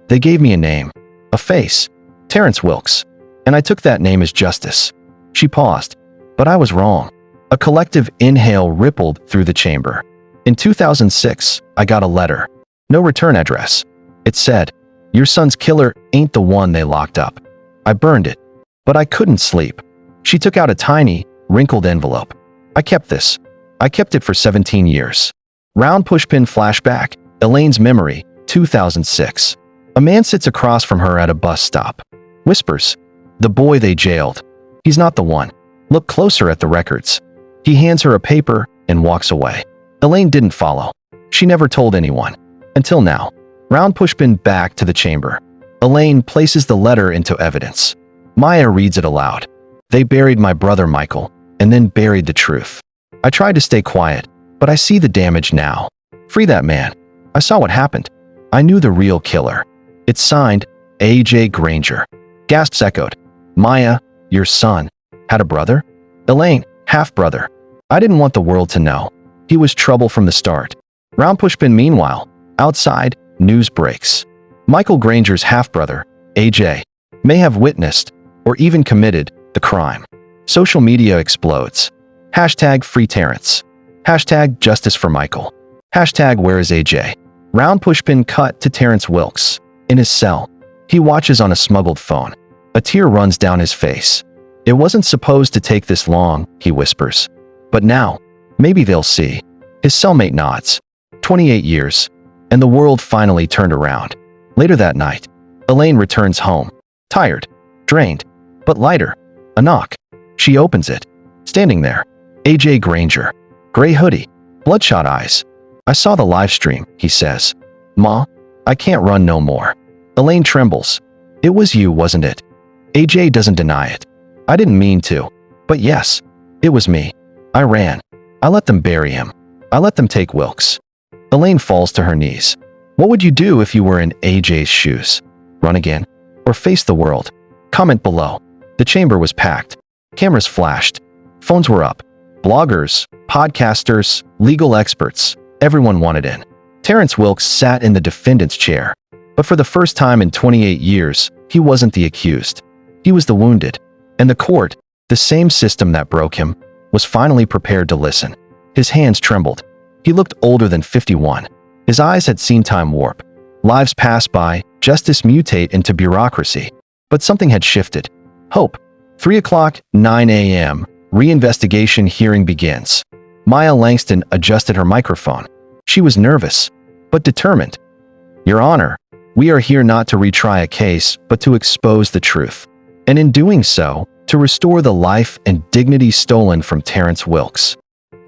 They gave me a name, a face, Terrence Wilkes, and I took that name as justice. She paused, but I was wrong. A collective inhale rippled through the chamber. In 2006, I got a letter. No return address. It said, "Your son's killer ain't the one they locked up." I burned it, but I couldn't sleep. She took out a tiny, wrinkled envelope. I kept this. I kept it for 17 years. Round pushpin flashback, Elaine's memory, 2006. A man sits across from her at a bus stop. Whispers, "The boy they jailed. He's not the one. Look closer at the records." He hands her a paper and walks away. Elaine didn't follow. She never told anyone. Until now. Round pushpin back to the chamber. Elaine places the letter into evidence. Maya reads it aloud. "They buried my brother Michael, and then buried the truth. I tried to stay quiet, but I see the damage now. Free that man. I saw what happened. I knew the real killer." It's signed, A.J. Granger. Gasps echoed. "Maya, your son, had a brother?" "Elaine, half-brother. I didn't want the world to know. He was trouble from the start." Round pushpin meanwhile, outside, news breaks. Michael Granger's half-brother, A.J., may have witnessed, or even committed, the crime. Social media explodes. Hashtag free Terrence. Hashtag justice for Michael. Hashtag where is AJ? Round pushpin cut to Terrence Wilkes. In his cell. He watches on a smuggled phone. A tear runs down his face. "It wasn't supposed to take this long," he whispers. "But now, maybe they'll see." His cellmate nods. 28 years. And the world finally turned around. Later that night, Elaine returns home. Tired. Drained. But lighter. A knock. She opens it. Standing there. A.J. Granger. Gray hoodie. Bloodshot eyes. "I saw the live stream," he says. "Ma, I can't run no more." Elaine trembles. "It was you, wasn't it?" A.J. doesn't deny it. "I didn't mean to. But yes, it was me. I ran. I let them bury him. I let them take Wilkes." Elaine falls to her knees. What would you do if you were in A.J.'s shoes? Run again? Or face the world? Comment below. The chamber was packed. Cameras flashed. Phones were up. Bloggers, podcasters, legal experts. Everyone wanted in. Terrence Wilkes sat in the defendant's chair. But for the first time in 28 years, he wasn't the accused. He was the wounded. And the court, the same system that broke him, was finally prepared to listen. His hands trembled. He looked older than 51. His eyes had seen time warp. Lives pass by, justice mutate into bureaucracy. But something had shifted. Hope. 3 o'clock, 9 a.m. Reinvestigation hearing begins. Maya Langston adjusted her microphone. She was nervous, but determined. "Your Honor, we are here not to retry a case, but to expose the truth. And in doing so, to restore the life and dignity stolen from Terrence Wilkes."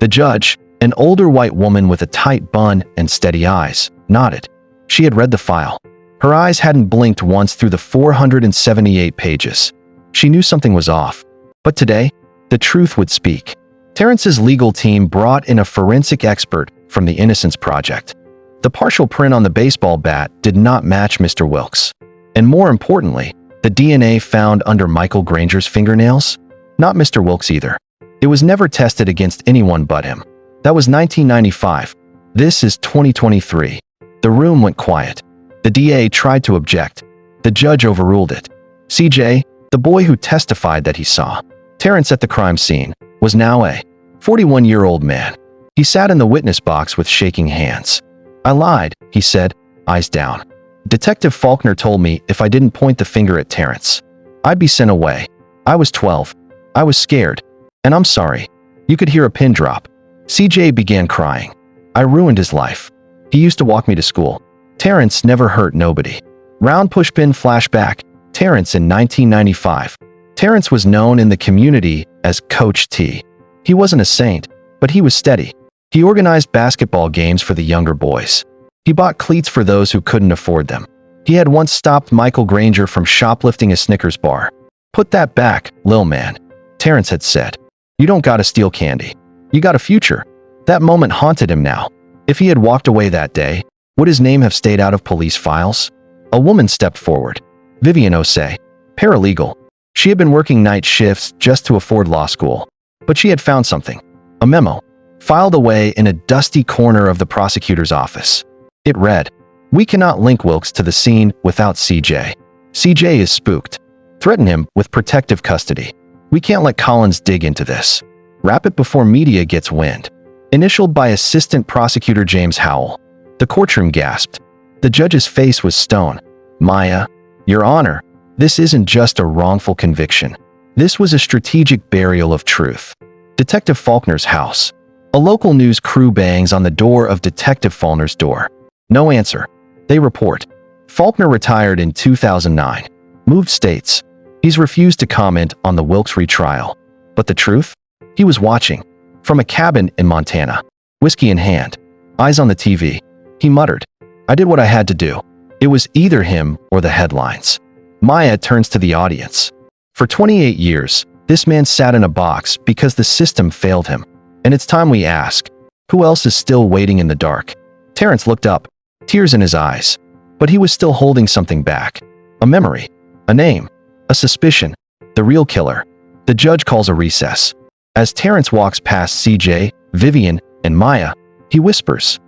The judge, an older white woman with a tight bun and steady eyes, nodded. She had read the file. Her eyes hadn't blinked once through the 478 pages. She knew something was off. But today, the truth would speak. Terrence's legal team brought in a forensic expert from the Innocence Project. The partial print on the baseball bat did not match Mr. Wilkes. And more importantly, the DNA found under Michael Granger's fingernails? Not Mr. Wilkes either. It was never tested against anyone but him. That was 1995. This is 2023. The room went quiet. The DA tried to object. The judge overruled it. CJ, the boy who testified that he saw Terrence at the crime scene, was now a 41-year-old man. He sat in the witness box with shaking hands. "I lied," he said, eyes down. "Detective Faulkner told me if I didn't point the finger at Terrence, I'd be sent away. I was 12. I was scared. And I'm sorry." You could hear a pin drop. CJ began crying. "I ruined his life. He used to walk me to school. Terrence never hurt nobody." Round pushpin flashback. Terrence in 1995. Terrence was known in the community as Coach T. He wasn't a saint, but he was steady. He organized basketball games for the younger boys. He bought cleats for those who couldn't afford them. He had once stopped Michael Granger from shoplifting a Snickers bar. "Put that back, lil man," Terrence had said. "You don't gotta steal candy. You got a future." That moment haunted him now. If he had walked away that day, Would his name have stayed out of police files? A woman stepped forward. Vivian Osei, paralegal. She had been working night shifts just to afford law school. But she had found something. A memo, filed away in a dusty corner of the prosecutor's office. It read, "We cannot link Wilkes to the scene without CJ. CJ is spooked. Threaten him with protective custody. We can't let Collins dig into this. Wrap it before media gets wind." Initialed by Assistant Prosecutor James Howell. The courtroom gasped. The judge's face was stone. "Maya, Your Honor, this isn't just a wrongful conviction. This was a strategic burial of truth." Detective Faulkner's house. A local news crew bangs on the door of Detective Faulkner's door. No answer. They report. Faulkner retired in 2009. Moved states. He's refused to comment on the Wilkes retrial. But the truth? He was watching. From a cabin in Montana. Whiskey in hand. Eyes on the TV. He muttered, "I did what I had to do." It was either him or the headlines. Maya turns to the audience. For 28 years, this man sat in a box because the system failed him. And it's time we ask, who else is still waiting in the dark? Terrence looked up, tears in his eyes. But he was still holding something back. A memory. A name. A suspicion. The real killer. The judge calls a recess. As Terrence walks past CJ, Vivian, and Maya, he whispers,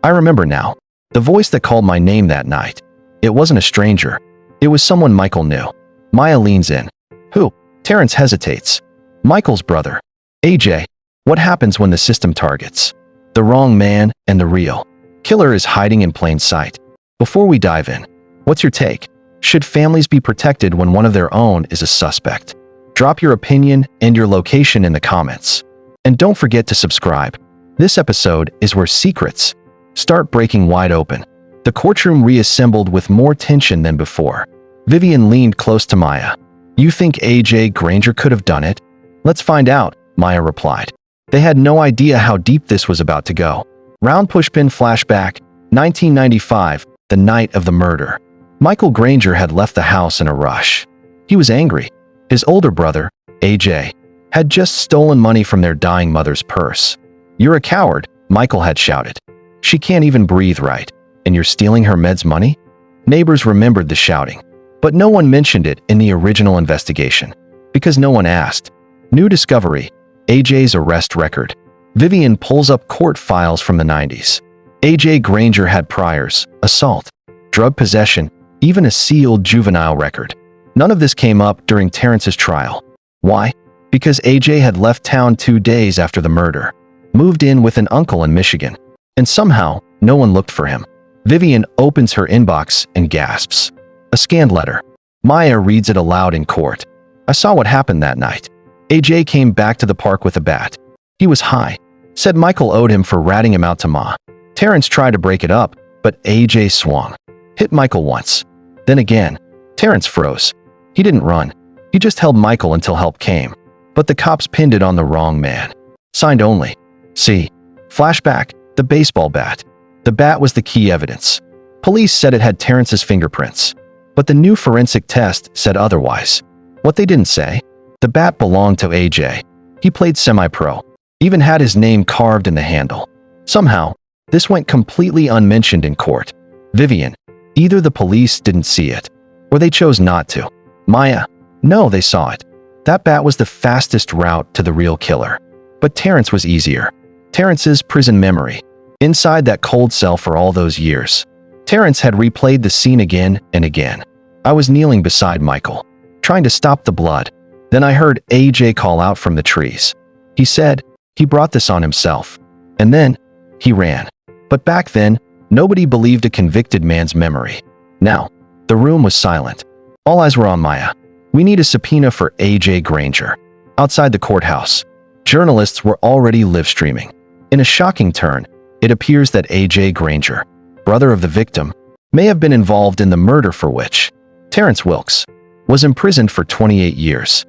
"I remember now. The voice that called my name that night. It wasn't a stranger. It was someone Michael knew." Maya leans in. "Who?" Terrence hesitates. "Michael's brother. AJ. What happens when the system targets the wrong man and the real killer is hiding in plain sight?" Before we dive in, what's your take? Should families be protected when one of their own is a suspect? Drop your opinion and your location in the comments. And don't forget to subscribe. This episode is where secrets start breaking wide open. The courtroom reassembled with more tension than before. Vivian leaned close to Maya. "You think AJ Granger could have done it?" "Let's find out," Maya replied. They had no idea how deep this was about to go. Round pushpin flashback, 1995, the night of the murder. Michael Granger had left the house in a rush. He was angry. His older brother, AJ, had just stolen money from their dying mother's purse. "You're a coward," Michael had shouted. "She can't even breathe right, and you're stealing her meds money?" Neighbors remembered the shouting, but no one mentioned it in the original investigation, because no one asked. New discovery, AJ's arrest record. Vivian pulls up court files from the 90s. AJ Granger had priors, assault, drug possession, even a sealed juvenile record. None of this came up during Terrence's trial. Why? Because AJ had left town 2 days after the murder, moved in with an uncle in Michigan, and somehow no one looked for him. Vivian opens her inbox and gasps. A scanned letter. Maya reads it aloud in court. "I saw what happened that night. AJ came back to the park with a bat. He was high. Said Michael owed him for ratting him out to Ma. Terrence tried to break it up, but AJ swung. Hit Michael once. Then again. Terrence froze. He didn't run. He just held Michael until help came. But the cops pinned it on the wrong man. Signed only. See. Flashback, the baseball bat. The bat was the key evidence. Police said it had Terrence's fingerprints. But the new forensic test said otherwise. What they didn't say? The bat belonged to AJ. He played semi-pro. Even had his name carved in the handle. Somehow, this went completely unmentioned in court. Vivian, either the police didn't see it, or they chose not to. Maya, no, they saw it. That bat was the fastest route to the real killer. But Terrence was easier. Terrence's prison memory. Inside that cold cell for all those years. Terrence had replayed the scene again and again. I was kneeling beside Michael, trying to stop the blood. Then I heard AJ call out from the trees. He said he brought this on himself. And then he ran. But back then, nobody believed a convicted man's memory. Now, the room was silent. All eyes were on Maya. We need a subpoena for AJ Granger. Outside the courthouse, journalists were already live streaming. In a shocking turn, it appears that AJ Granger, brother of the victim, may have been involved in the murder for which Terrence Wilkes was imprisoned for 28 years.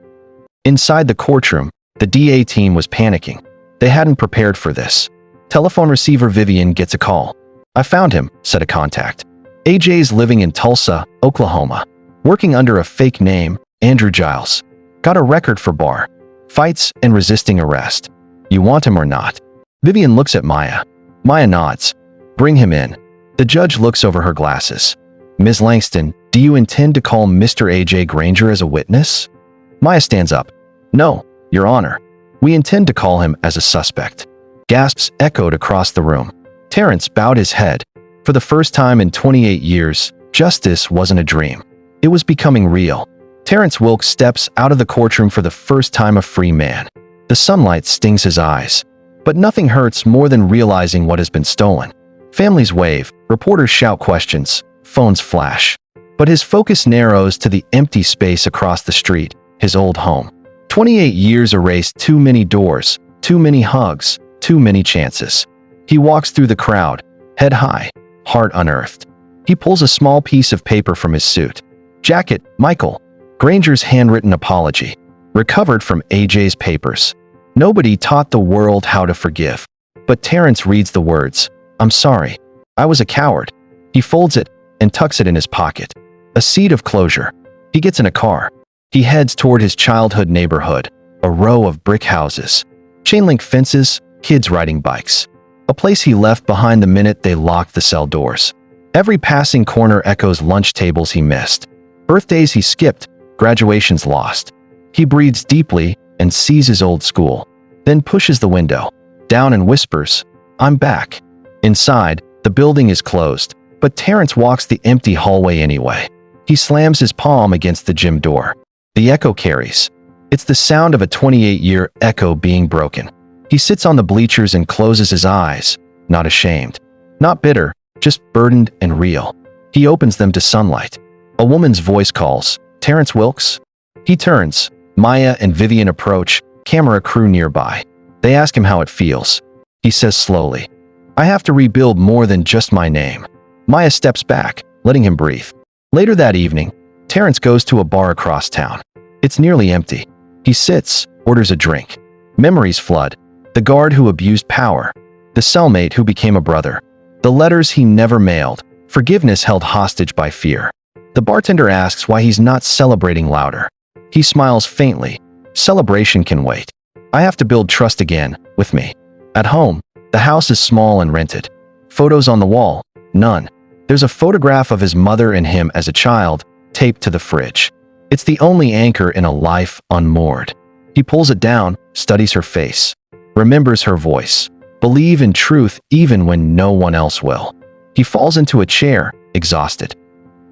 Inside the courtroom, the DA team was panicking. They hadn't prepared for this. Telephone receiver Vivian gets a call. "I found him," said a contact. AJ's living in Tulsa, Oklahoma, working under a fake name, Andrew Giles. Got a record for bar fights and resisting arrest. You want him or not? Vivian looks at Maya. Maya nods. "Bring him in." The judge looks over her glasses. Ms. Langston, do you intend to call Mr. A.J. Granger as a witness? Maya stands up. No, Your Honor. We intend to call him as a suspect. Gasps echoed across the room. Terrence bowed his head. For the first time in 28 years, justice wasn't a dream. It was becoming real. Terrence Wilkes steps out of the courtroom for the first time a free man. The sunlight stings his eyes. But nothing hurts more than realizing what has been stolen. Families wave, reporters shout questions, phones flash. But his focus narrows to the empty space across the street, his old home. 28 years erased too many doors, too many hugs, too many chances. He walks through the crowd, head high, heart unearthed. He pulls a small piece of paper from his suit. Jacket, Michael. Granger's handwritten apology, recovered from AJ's papers. Nobody taught the world how to forgive. But Terrence reads the words, I'm sorry. I was a coward. He folds it and tucks it in his pocket. A seed of closure. He gets in a car. He heads toward his childhood neighborhood, a row of brick houses, chain-link fences, kids riding bikes. A place he left behind the minute they locked the cell doors. Every passing corner echoes lunch tables he missed. Birthdays he skipped, graduations lost. He breathes deeply and sees his old school, then pushes the window down and whispers, I'm back. Inside, the building is closed, but Terrence walks the empty hallway anyway. He slams his palm against the gym door. The echo carries. It's the sound of a 28-year echo being broken. He sits on the bleachers and closes his eyes, not ashamed, not bitter, just burdened and real. He opens them to sunlight. A woman's voice calls, Terrence Wilkes? He turns. Maya and Vivian approach, camera crew nearby. They ask him how it feels. He says slowly, I have to rebuild more than just my name. Maya steps back, letting him breathe. Later that evening, Terrence goes to a bar across town. It's nearly empty. He sits, orders a drink. Memories flood. The guard who abused power. The cellmate who became a brother. The letters he never mailed. Forgiveness held hostage by fear. The bartender asks why he's not celebrating louder. He smiles faintly. Celebration can wait. I have to build trust again, with me. At home, the house is small and rented. Photos on the wall, none. There's a photograph of his mother and him as a child, taped to the fridge. It's the only anchor in a life unmoored. He pulls it down, studies her face. Remembers her voice. Believe in truth even when no one else will. He falls into a chair, exhausted.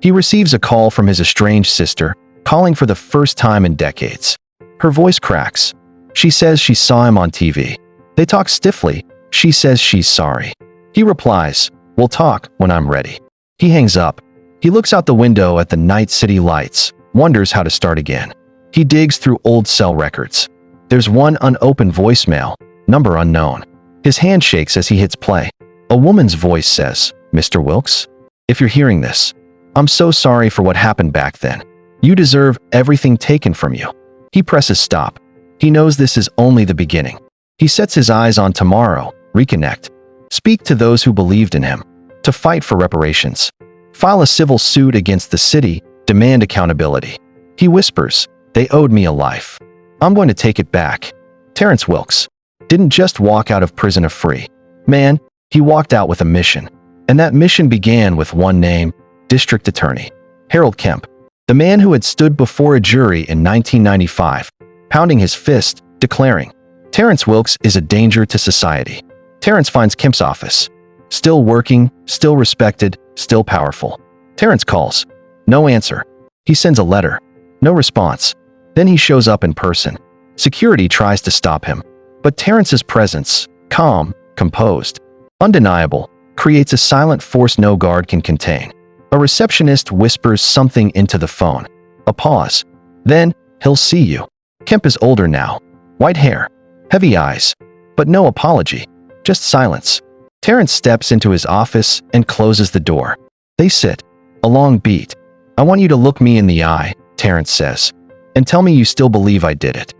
He receives a call from his estranged sister, calling for the first time in decades. Her voice cracks. She says she saw him on TV. They talk stiffly. She says she's sorry. He replies, we'll talk when I'm ready. He hangs up. He looks out the window at the night city lights, wonders how to start again. He digs through old cell records. There's one unopened voicemail, number unknown. His hand shakes as he hits play. A woman's voice says, Mr. Wilkes, if you're hearing this, I'm so sorry for what happened back then. You deserve everything taken from you. He presses stop. He knows this is only the beginning. He sets his eyes on tomorrow, reconnect. Speak to those who believed in him. To fight for reparations. File a civil suit against the city, demand accountability. He whispers, they owed me a life. I'm going to take it back. Terrence Wilkes didn't just walk out of prison a free man, he walked out with a mission. And that mission began with one name, District Attorney Harold Kemp. The man who had stood before a jury in 1995, pounding his fist, declaring, Terrence Wilkes is a danger to society. Terrence finds Kemp's office. Still working, still respected, still powerful. Terrence calls. No answer. He sends a letter. No response. Then he shows up in person. Security tries to stop him. But Terrence's presence, calm, composed, undeniable, creates a silent force no guard can contain. A receptionist whispers something into the phone. A pause. Then, he'll see you. Kemp is older now. White hair. Heavy eyes. But no apology. Just silence. Terrence steps into his office and closes the door. They sit. A long beat. I want you to look me in the eye, Terrence says, and tell me you still believe I did it.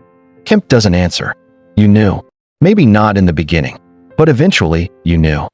Kemp doesn't answer. You knew. Maybe not in the beginning. But eventually, you knew.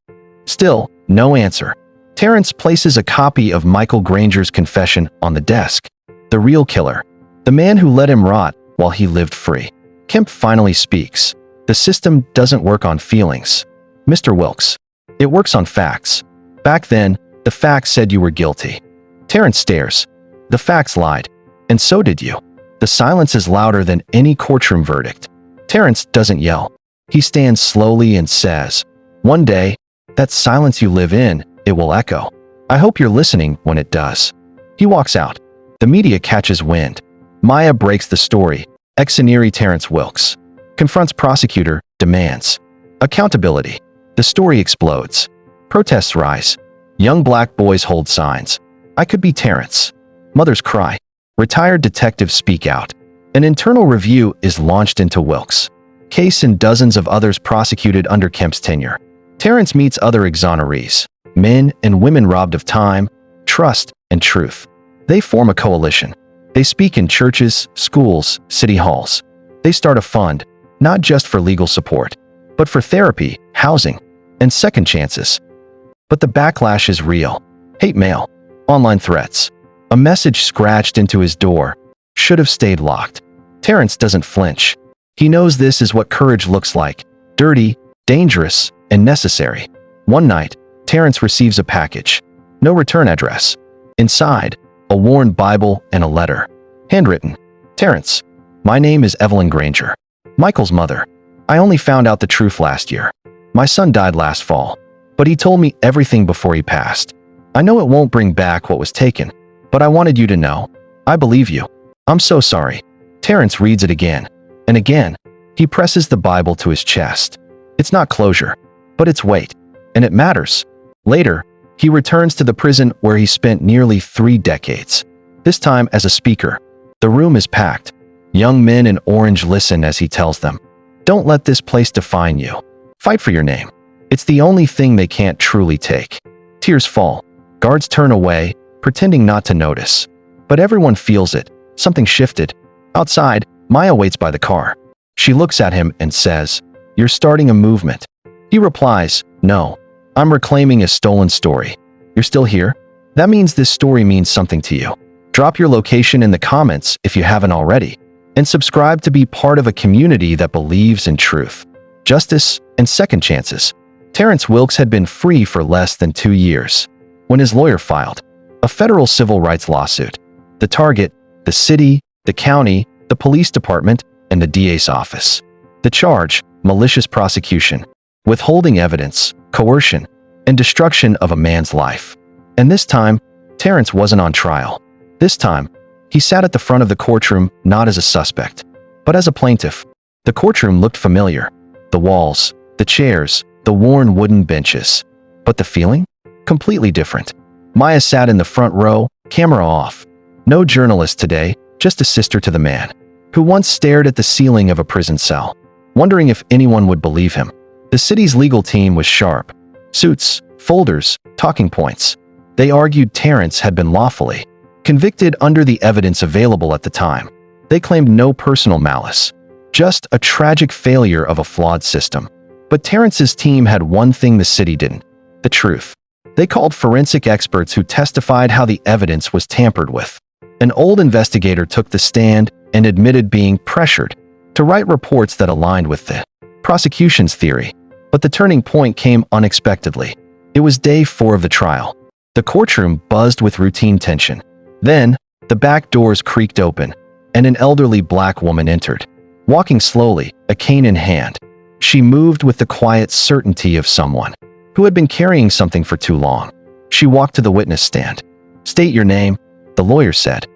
Still, no answer. Terrence places a copy of Michael Granger's confession on the desk. The real killer. The man who let him rot while he lived free. Kemp finally speaks. The system doesn't work on feelings, Mr. Wilkes. It works on facts. Back then, the facts said you were guilty. Terrence stares. The facts lied. And so did you. The silence is louder than any courtroom verdict. Terrence doesn't yell. He stands slowly and says, "One day, that silence you live in, it will echo. I hope you're listening when it does." He walks out. The media catches wind. Maya breaks the story. Exoneration Terrence Wilkes. Confronts prosecutor, demands accountability. The story explodes. Protests rise. Young black boys hold signs. "I could be Terrence." Mothers cry. Retired detectives speak out. An internal review is launched into Wilkes' case and dozens of others prosecuted under Kemp's tenure. Terrence meets other exonerees, men and women robbed of time, trust, and truth. They form a coalition. They speak in churches, schools, city halls. They start a fund, not just for legal support, but for therapy, housing, and second chances. But the backlash is real. Hate mail, online threats, a message scratched into his door. Should have stayed locked. Terrence doesn't flinch. He knows this is what courage looks like. Dirty, dangerous, and necessary. One night, Terrence receives a package. No return address. Inside, a worn Bible and a letter. Handwritten. "Terrence, my name is Evelyn Granger. Michael's mother. I only found out the truth last year. My son died last fall, but he told me everything before he passed. I know it won't bring back what was taken, but I wanted you to know. I believe you. I'm so sorry." Terrence reads it again and again. He presses the Bible to his chest. It's not closure, but it's weight, and it matters. Later, he returns to the prison where he spent nearly 3 decades. This time as a speaker. The room is packed. Young men in orange listen as he tells them, "Don't let this place define you. Fight for your name. It's the only thing they can't truly take." Tears fall. Guards turn away, pretending not to notice. But everyone feels it. Something shifted. Outside, Maya waits by the car. She looks at him and says, "You're starting a movement." He replies, "No, I'm reclaiming a stolen story." "You're still here? That means this story means something to you." Drop your location in the comments if you haven't already, and subscribe to be part of a community that believes in truth, justice, and second chances. Terrence Wilkes had been free for less than 2 years when his lawyer filed a federal civil rights lawsuit. The target, the city, the county, the police department, and the DA's office. The charge, malicious prosecution, withholding evidence, coercion, and destruction of a man's life. And this time, Terrence wasn't on trial. This time, he sat at the front of the courtroom not as a suspect, but as a plaintiff. The courtroom looked familiar. The walls, the chairs, the worn wooden benches. But the feeling? Completely different. Maya sat in the front row, camera off. No journalist today, just a sister to the man, who once stared at the ceiling of a prison cell, wondering if anyone would believe him. The city's legal team was sharp. Suits, folders, talking points. They argued Terrence had been lawfully convicted under the evidence available at the time. They claimed no personal malice, just a tragic failure of a flawed system. But Terrence's team had one thing the city didn't: the truth. They called forensic experts who testified how the evidence was tampered with. An old investigator took the stand and admitted being pressured to write reports that aligned with the prosecution's theory. But the turning point came unexpectedly. It was day 4 of the trial. The courtroom buzzed with routine tension. Then, the back doors creaked open, and an elderly black woman entered, walking slowly, a cane in hand. She moved with the quiet certainty of someone who had been carrying something for too long. She walked to the witness stand. "State your name," the lawyer said.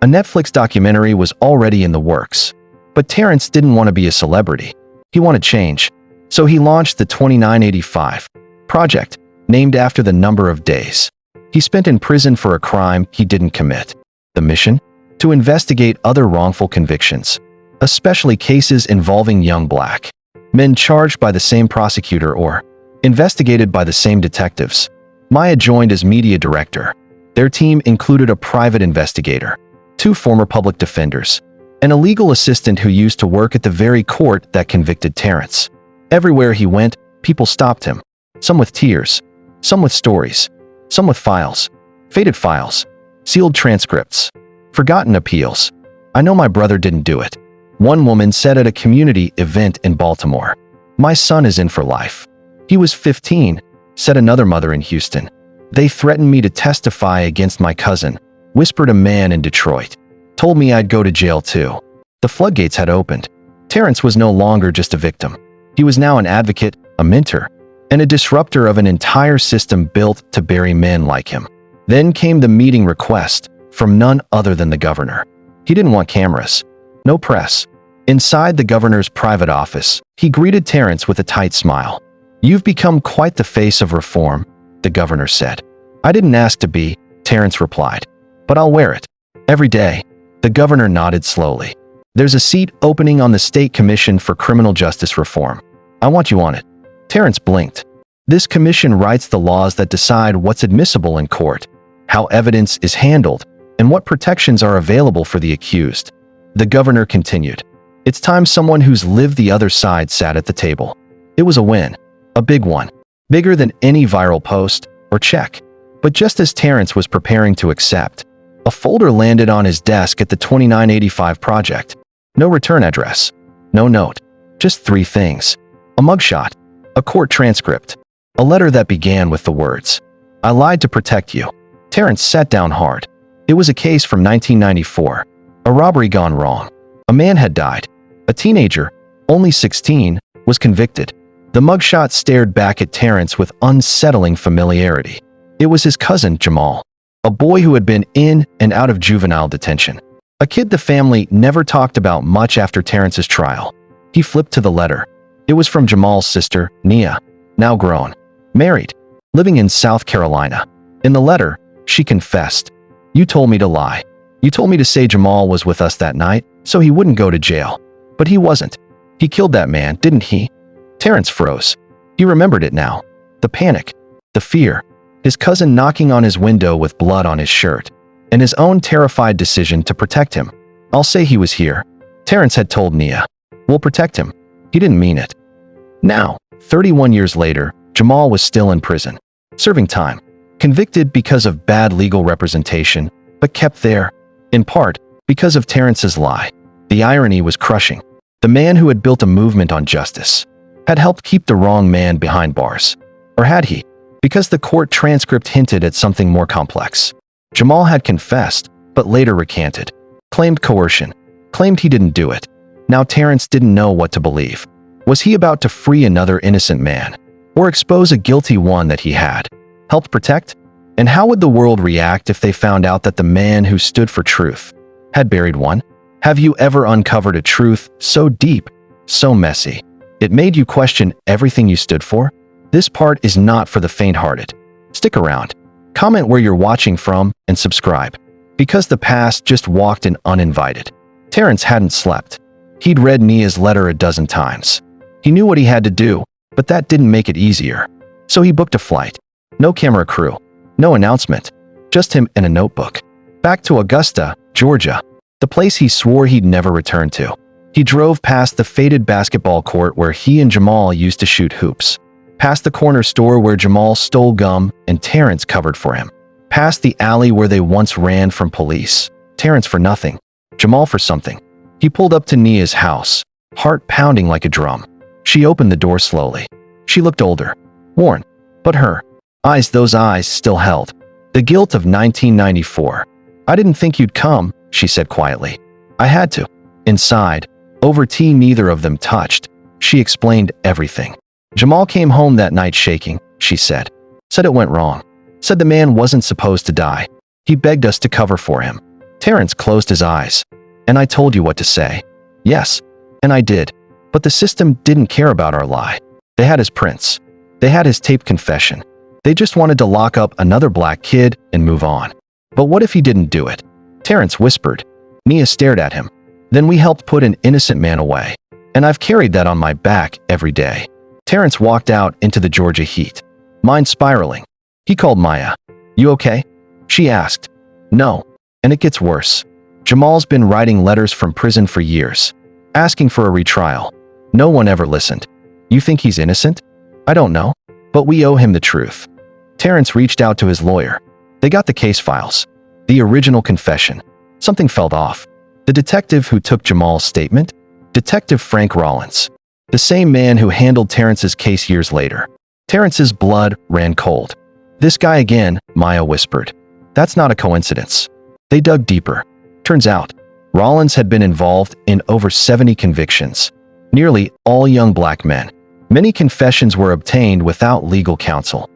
A Netflix documentary was already in the works, but Terrence didn't want to be a celebrity. He wanted change. So he launched the 2985 project, named after the number of days he spent in prison for a crime he didn't commit. The mission? To investigate other wrongful convictions, especially cases involving young black men charged by the same prosecutor or investigated by the same detectives. Maya joined as media director. Their team included a private investigator, 2 former public defenders, and a legal assistant who used to work at the very court that convicted Terrence. Everywhere he went, people stopped him, some with tears, some with stories, some with files, faded files, sealed transcripts, forgotten appeals. "I know my brother didn't do it," one woman said at a community event in Baltimore. "My son is in for life." "He was 15, said another mother in Houston. They threatened me to testify against my cousin, whispered a man in Detroit. Told me I'd go to jail too. The floodgates had opened. Terrence was no longer just a victim. He was now an advocate, a mentor, and a disruptor of an entire system built to bury men like him. Then came the meeting request from none other than the governor. He didn't want cameras. No press. Inside the governor's private office, he greeted Terrence with a tight smile. "You've become quite the face of reform," the governor said. "I didn't ask to be," Terrence replied, "but I'll wear it. Every day." The governor nodded slowly. "There's a seat opening on the State Commission for Criminal Justice Reform. I want you on it." Terrence blinked. This commission writes the laws that decide what's admissible in court, how evidence is handled, and what protections are available for the accused. The governor continued. "It's time someone who's lived the other side sat at the table." It was a win. A big one. Bigger than any viral post or check. But just as Terrence was preparing to accept, a folder landed on his desk at the 2985 project. No return address. No note. Just three things. A mugshot. A court transcript. A letter that began with the words, "I lied to protect you." Terrence sat down hard. It was a case from 1994. A robbery gone wrong. A man had died. A teenager, only 16, was convicted. The mugshot stared back at Terrence with unsettling familiarity. It was his cousin, Jamal, a boy who had been in and out of juvenile detention. A kid the family never talked about much after Terrence's trial. He flipped to the letter. It was from Jamal's sister, Nia, now grown, married, living in South Carolina. In the letter, she confessed, "You told me to lie. You told me to say Jamal was with us that night, so he wouldn't go to jail. But he wasn't. He killed that man, didn't he?" Terrence froze. He remembered it now. The panic, the fear, his cousin knocking on his window with blood on his shirt, and his own terrified decision to protect him. "I'll say he was here," Terrence had told Nia. "We'll protect him." He didn't mean it. Now, 31 years later, Jamal was still in prison, serving time, convicted because of bad legal representation, but kept there, in part, because of Terrence's lie. The irony was crushing. The man who had built a movement on justice had helped keep the wrong man behind bars. Or had he? Because the court transcript hinted at something more complex. Jamal had confessed, but later recanted, claimed coercion, claimed he didn't do it. Now Terrence didn't know what to believe. Was he about to free another innocent man, or expose a guilty one that he had helped protect? And how would the world react if they found out that the man who stood for truth had buried one? Have you ever uncovered a truth so deep, so messy, it made you question everything you stood for? This part is not for the faint-hearted. Stick around, comment where you're watching from, and subscribe. Because the past just walked in uninvited. Terrence hadn't slept. He'd read Nia's letter a dozen times. He knew what he had to do, but that didn't make it easier. So he booked a flight. No camera crew. No announcement. Just him and a notebook. Back to Augusta, Georgia, the place he swore he'd never return to. He drove past the faded basketball court where he and Jamal used to shoot hoops. Past the corner store where Jamal stole gum and Terrence covered for him. Past the alley where they once ran from police. Terrence for nothing. Jamal for something. He pulled up to Nia's house, heart pounding like a drum. She opened the door slowly. She looked older, worn, but her eyes, those eyes still held the guilt of 1994. "I didn't think you'd come," she said quietly. "I had to." Inside, over tea neither of them touched, she explained everything. "Jamal came home that night shaking," she said. "Said it went wrong. Said the man wasn't supposed to die. He begged us to cover for him." Terrence closed his eyes. "And I told you what to say." "Yes, and I did. But the system didn't care about our lie. They had his prints. They had his taped confession. They just wanted to lock up another black kid and move on. But what if he didn't do it?" Terrence whispered. Nia stared at him. "Then we helped put an innocent man away. And I've carried that on my back every day." Terrence walked out into the Georgia heat, mind spiraling. He called Maya. "You okay?" she asked. "No. And it gets worse. Jamal's been writing letters from prison for years, asking for a retrial. No one ever listened." "You think he's innocent?" "I don't know. But we owe him the truth." Terrence reached out to his lawyer. They got the case files. The original confession. Something felt off. The detective who took Jamal's statement? Detective Frank Rollins. The same man who handled Terrence's case years later. Terrence's blood ran cold. "This guy again," Maya whispered. "That's not a coincidence." They dug deeper. Turns out, Rollins had been involved in over 70 convictions, nearly all young black men. Many confessions were obtained without legal counsel.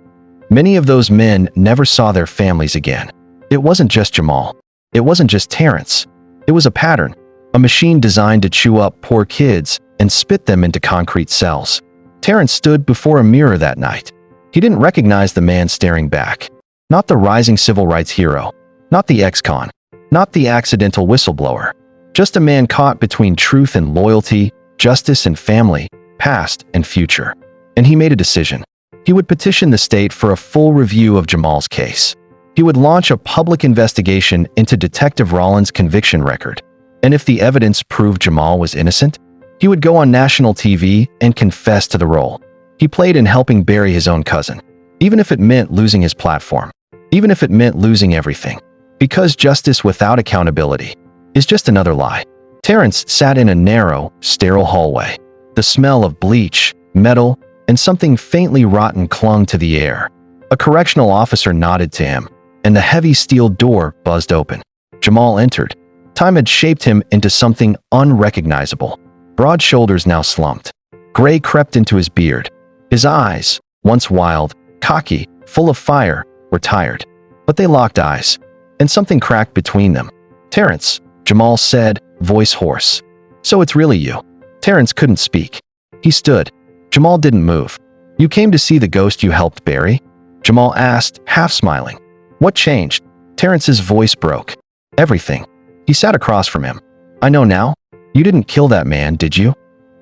Many of those men never saw their families again. It wasn't just Jamal. It wasn't just Terrence. It was a pattern, a machine designed to chew up poor kids and spit them into concrete cells. Terrence stood before a mirror that night. He didn't recognize the man staring back. Not the rising civil rights hero. Not the ex-con. Not the accidental whistleblower. Just a man caught between truth and loyalty, justice and family, past and future. And he made a decision. He would petition the state for a full review of Jamal's case. He would launch a public investigation into Detective Rollins' conviction record. And if the evidence proved Jamal was innocent, he would go on national TV and confess to the role he played in helping bury his own cousin, even if it meant losing his platform, even if it meant losing everything. Because justice without accountability is just another lie. Terrence sat in a narrow, sterile hallway. The smell of bleach, metal, and something faintly rotten clung to the air. A correctional officer nodded to him, and the heavy steel door buzzed open. Jamal entered. Time had shaped him into something unrecognizable. Broad shoulders now slumped. Gray crept into his beard. His eyes, once wild, cocky, full of fire, were tired. But they locked eyes, and something cracked between them. "Terrence," Jamal said, voice hoarse. "So it's really you." Terrence couldn't speak. He stood. Jamal didn't move. "You came to see the ghost you helped bury?" Jamal asked, half smiling. "What changed?" Terrence's voice broke. "Everything." He sat across from him. "I know now. You didn't kill that man, did you?"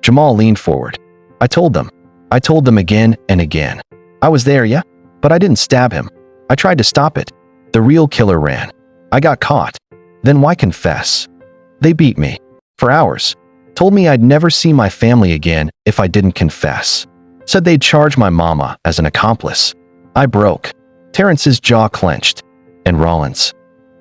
Jamal leaned forward. "I told them. I told them again and again. I was there, yeah? But I didn't stab him. I tried to stop it. The real killer ran. I got caught. Then why confess? They beat me. For hours. Told me I'd never see my family again if I didn't confess. Said they'd charge my mama as an accomplice. I broke." Terrence's jaw clenched. "And Rollins?"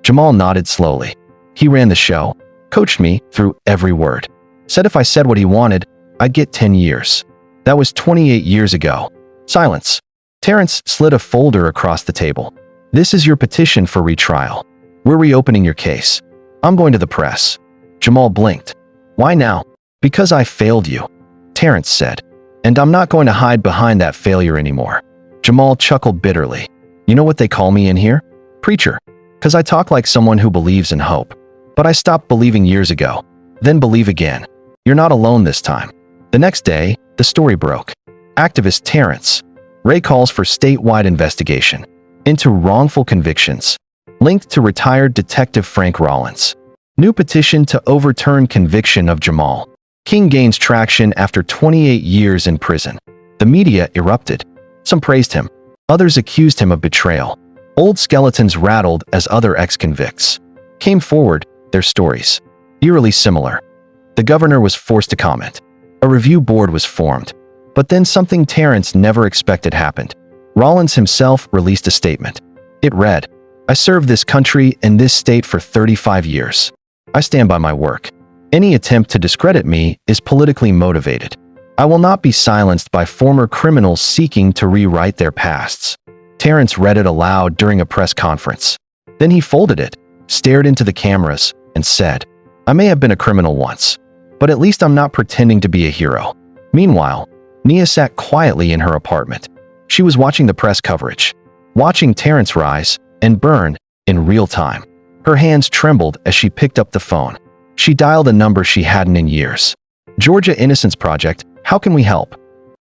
Jamal nodded slowly. "He ran the show. Coached me through every word. Said if I said what he wanted, I'd get 10 years. That was 28 years ago." Silence. Terrence slid a folder across the table. "This is your petition for retrial. We're reopening your case. I'm going to the press." Jamal blinked. "Why now?" "Because I failed you," Terrence said. "And I'm not going to hide behind that failure anymore." Jamal chuckled bitterly. "You know what they call me in here? Preacher. 'Cause I talk like someone who believes in hope. But I stopped believing years ago. Then believe again. You're not alone this time." The next day, the story broke. Activist Terrence. Ray calls for statewide investigation into wrongful convictions linked to retired Detective Frank Rollins. New petition to overturn conviction of Jamal. King gains traction after 28 years in prison. The media erupted. Some praised him. Others accused him of betrayal. Old skeletons rattled as other ex-convicts came forward, their stories eerily similar. The governor was forced to comment. A review board was formed. But then something Terrence never expected happened. Rollins himself released a statement. It read, "I served this country and this state for 35 years. I stand by my work. Any attempt to discredit me is politically motivated. I will not be silenced by former criminals seeking to rewrite their pasts." Terrence read it aloud during a press conference. Then he folded it, stared into the cameras, and said, "I may have been a criminal once, but at least I'm not pretending to be a hero." Meanwhile, Nia sat quietly in her apartment. She was watching the press coverage, watching Terrence rise and burn in real time. Her hands trembled as she picked up the phone. She dialed a number she hadn't in years. "Georgia Innocence Project, how can we help?"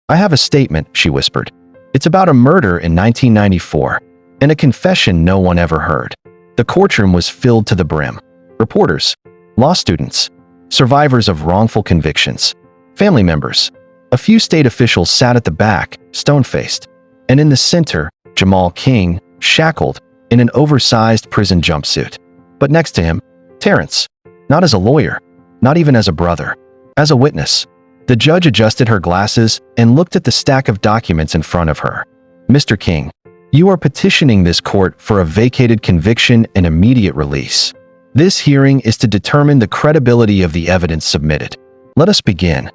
"I have a statement," she whispered. "It's about a murder in 1994, and a confession no one ever heard." The courtroom was filled to the brim. Reporters, law students, survivors of wrongful convictions, family members. A few state officials sat at the back, stone-faced. And in the center, Jamal King, shackled, in an oversized prison jumpsuit. But next to him, Terrence. Not as a lawyer, not even as a brother, as a witness. The judge adjusted her glasses and looked at the stack of documents in front of her. "Mr. King, you are petitioning this court for a vacated conviction and immediate release. This hearing is to determine the credibility of the evidence submitted. Let us begin."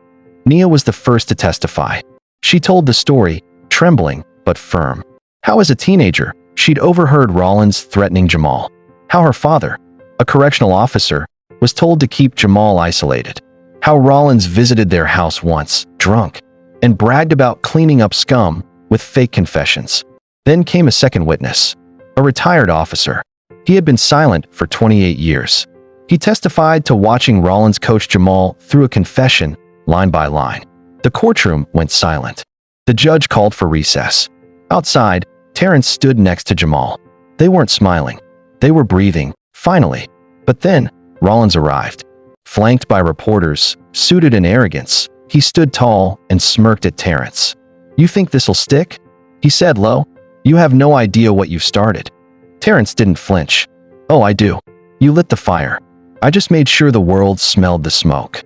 Nia was the first to testify. She told the story, trembling but firm. How as a teenager, she'd overheard Rollins threatening Jamal. How her father, a correctional officer, was told to keep Jamal isolated. How Rollins visited their house once, drunk, and bragged about cleaning up scum with fake confessions. Then came a second witness, a retired officer. He had been silent for 28 years. He testified to watching Rollins coach Jamal through a confession, line by line. The courtroom went silent. The judge called for recess. Outside, Terrence stood next to Jamal. They weren't smiling. They were breathing, finally. But then, Rollins arrived. Flanked by reporters, suited in arrogance, he stood tall and smirked at Terrence. "You think this'll stick?" he said low. "You have no idea what you've started." Terrence didn't flinch. "Oh, I do. You lit the fire. I just made sure the world smelled the smoke."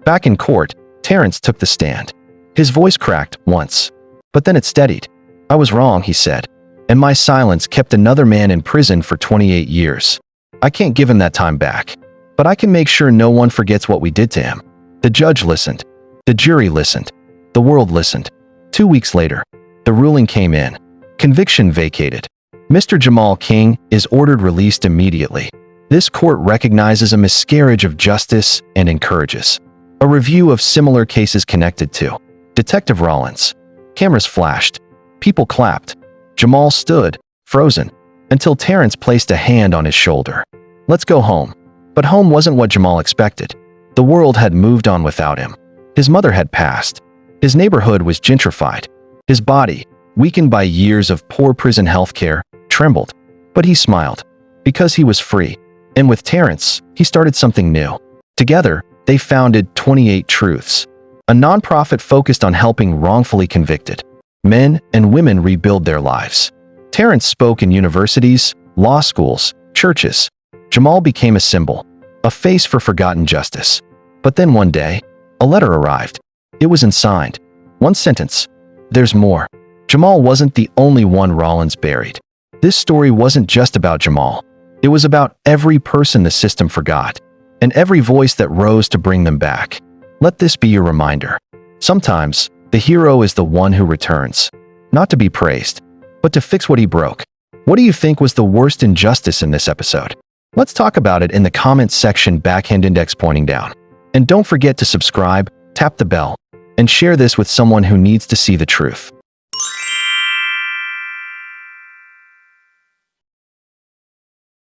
Back in court, Terrence took the stand. His voice cracked once, but then it steadied. "I was wrong," he said, "and my silence kept another man in prison for 28 years. I can't give him that time back, but I can make sure no one forgets what we did to him." The judge listened. The jury listened. The world listened. 2 weeks later, the ruling came in. Conviction vacated. Mr. Jamal King is ordered released immediately. This court recognizes a miscarriage of justice and encourages a review of similar cases connected to Detective Rollins. Cameras flashed. People clapped. Jamal stood, frozen, until Terrence placed a hand on his shoulder. "Let's go home." But home wasn't what Jamal expected. The world had moved on without him. His mother had passed. His neighborhood was gentrified. His body, weakened by years of poor prison health care, trembled. But he smiled, because he was free. And with Terrence, he started something new. Together, they founded 28 Truths, a nonprofit focused on helping wrongfully convicted men and women rebuild their lives. Terrence spoke in universities, law schools, churches. Jamal became a symbol, a face for forgotten justice. But then one day, a letter arrived. It was unsigned. One sentence. "There's more." Jamal wasn't the only one Rollins buried. This story wasn't just about Jamal. It was about every person the system forgot, and every voice that rose to bring them back. Let this be your reminder. Sometimes, the hero is the one who returns, not to be praised, but to fix what he broke. What do you think was the worst injustice in this episode? Let's talk about it in the comments section. Backhand index pointing down. And don't forget to subscribe, tap the bell, and share this with someone who needs to see the truth.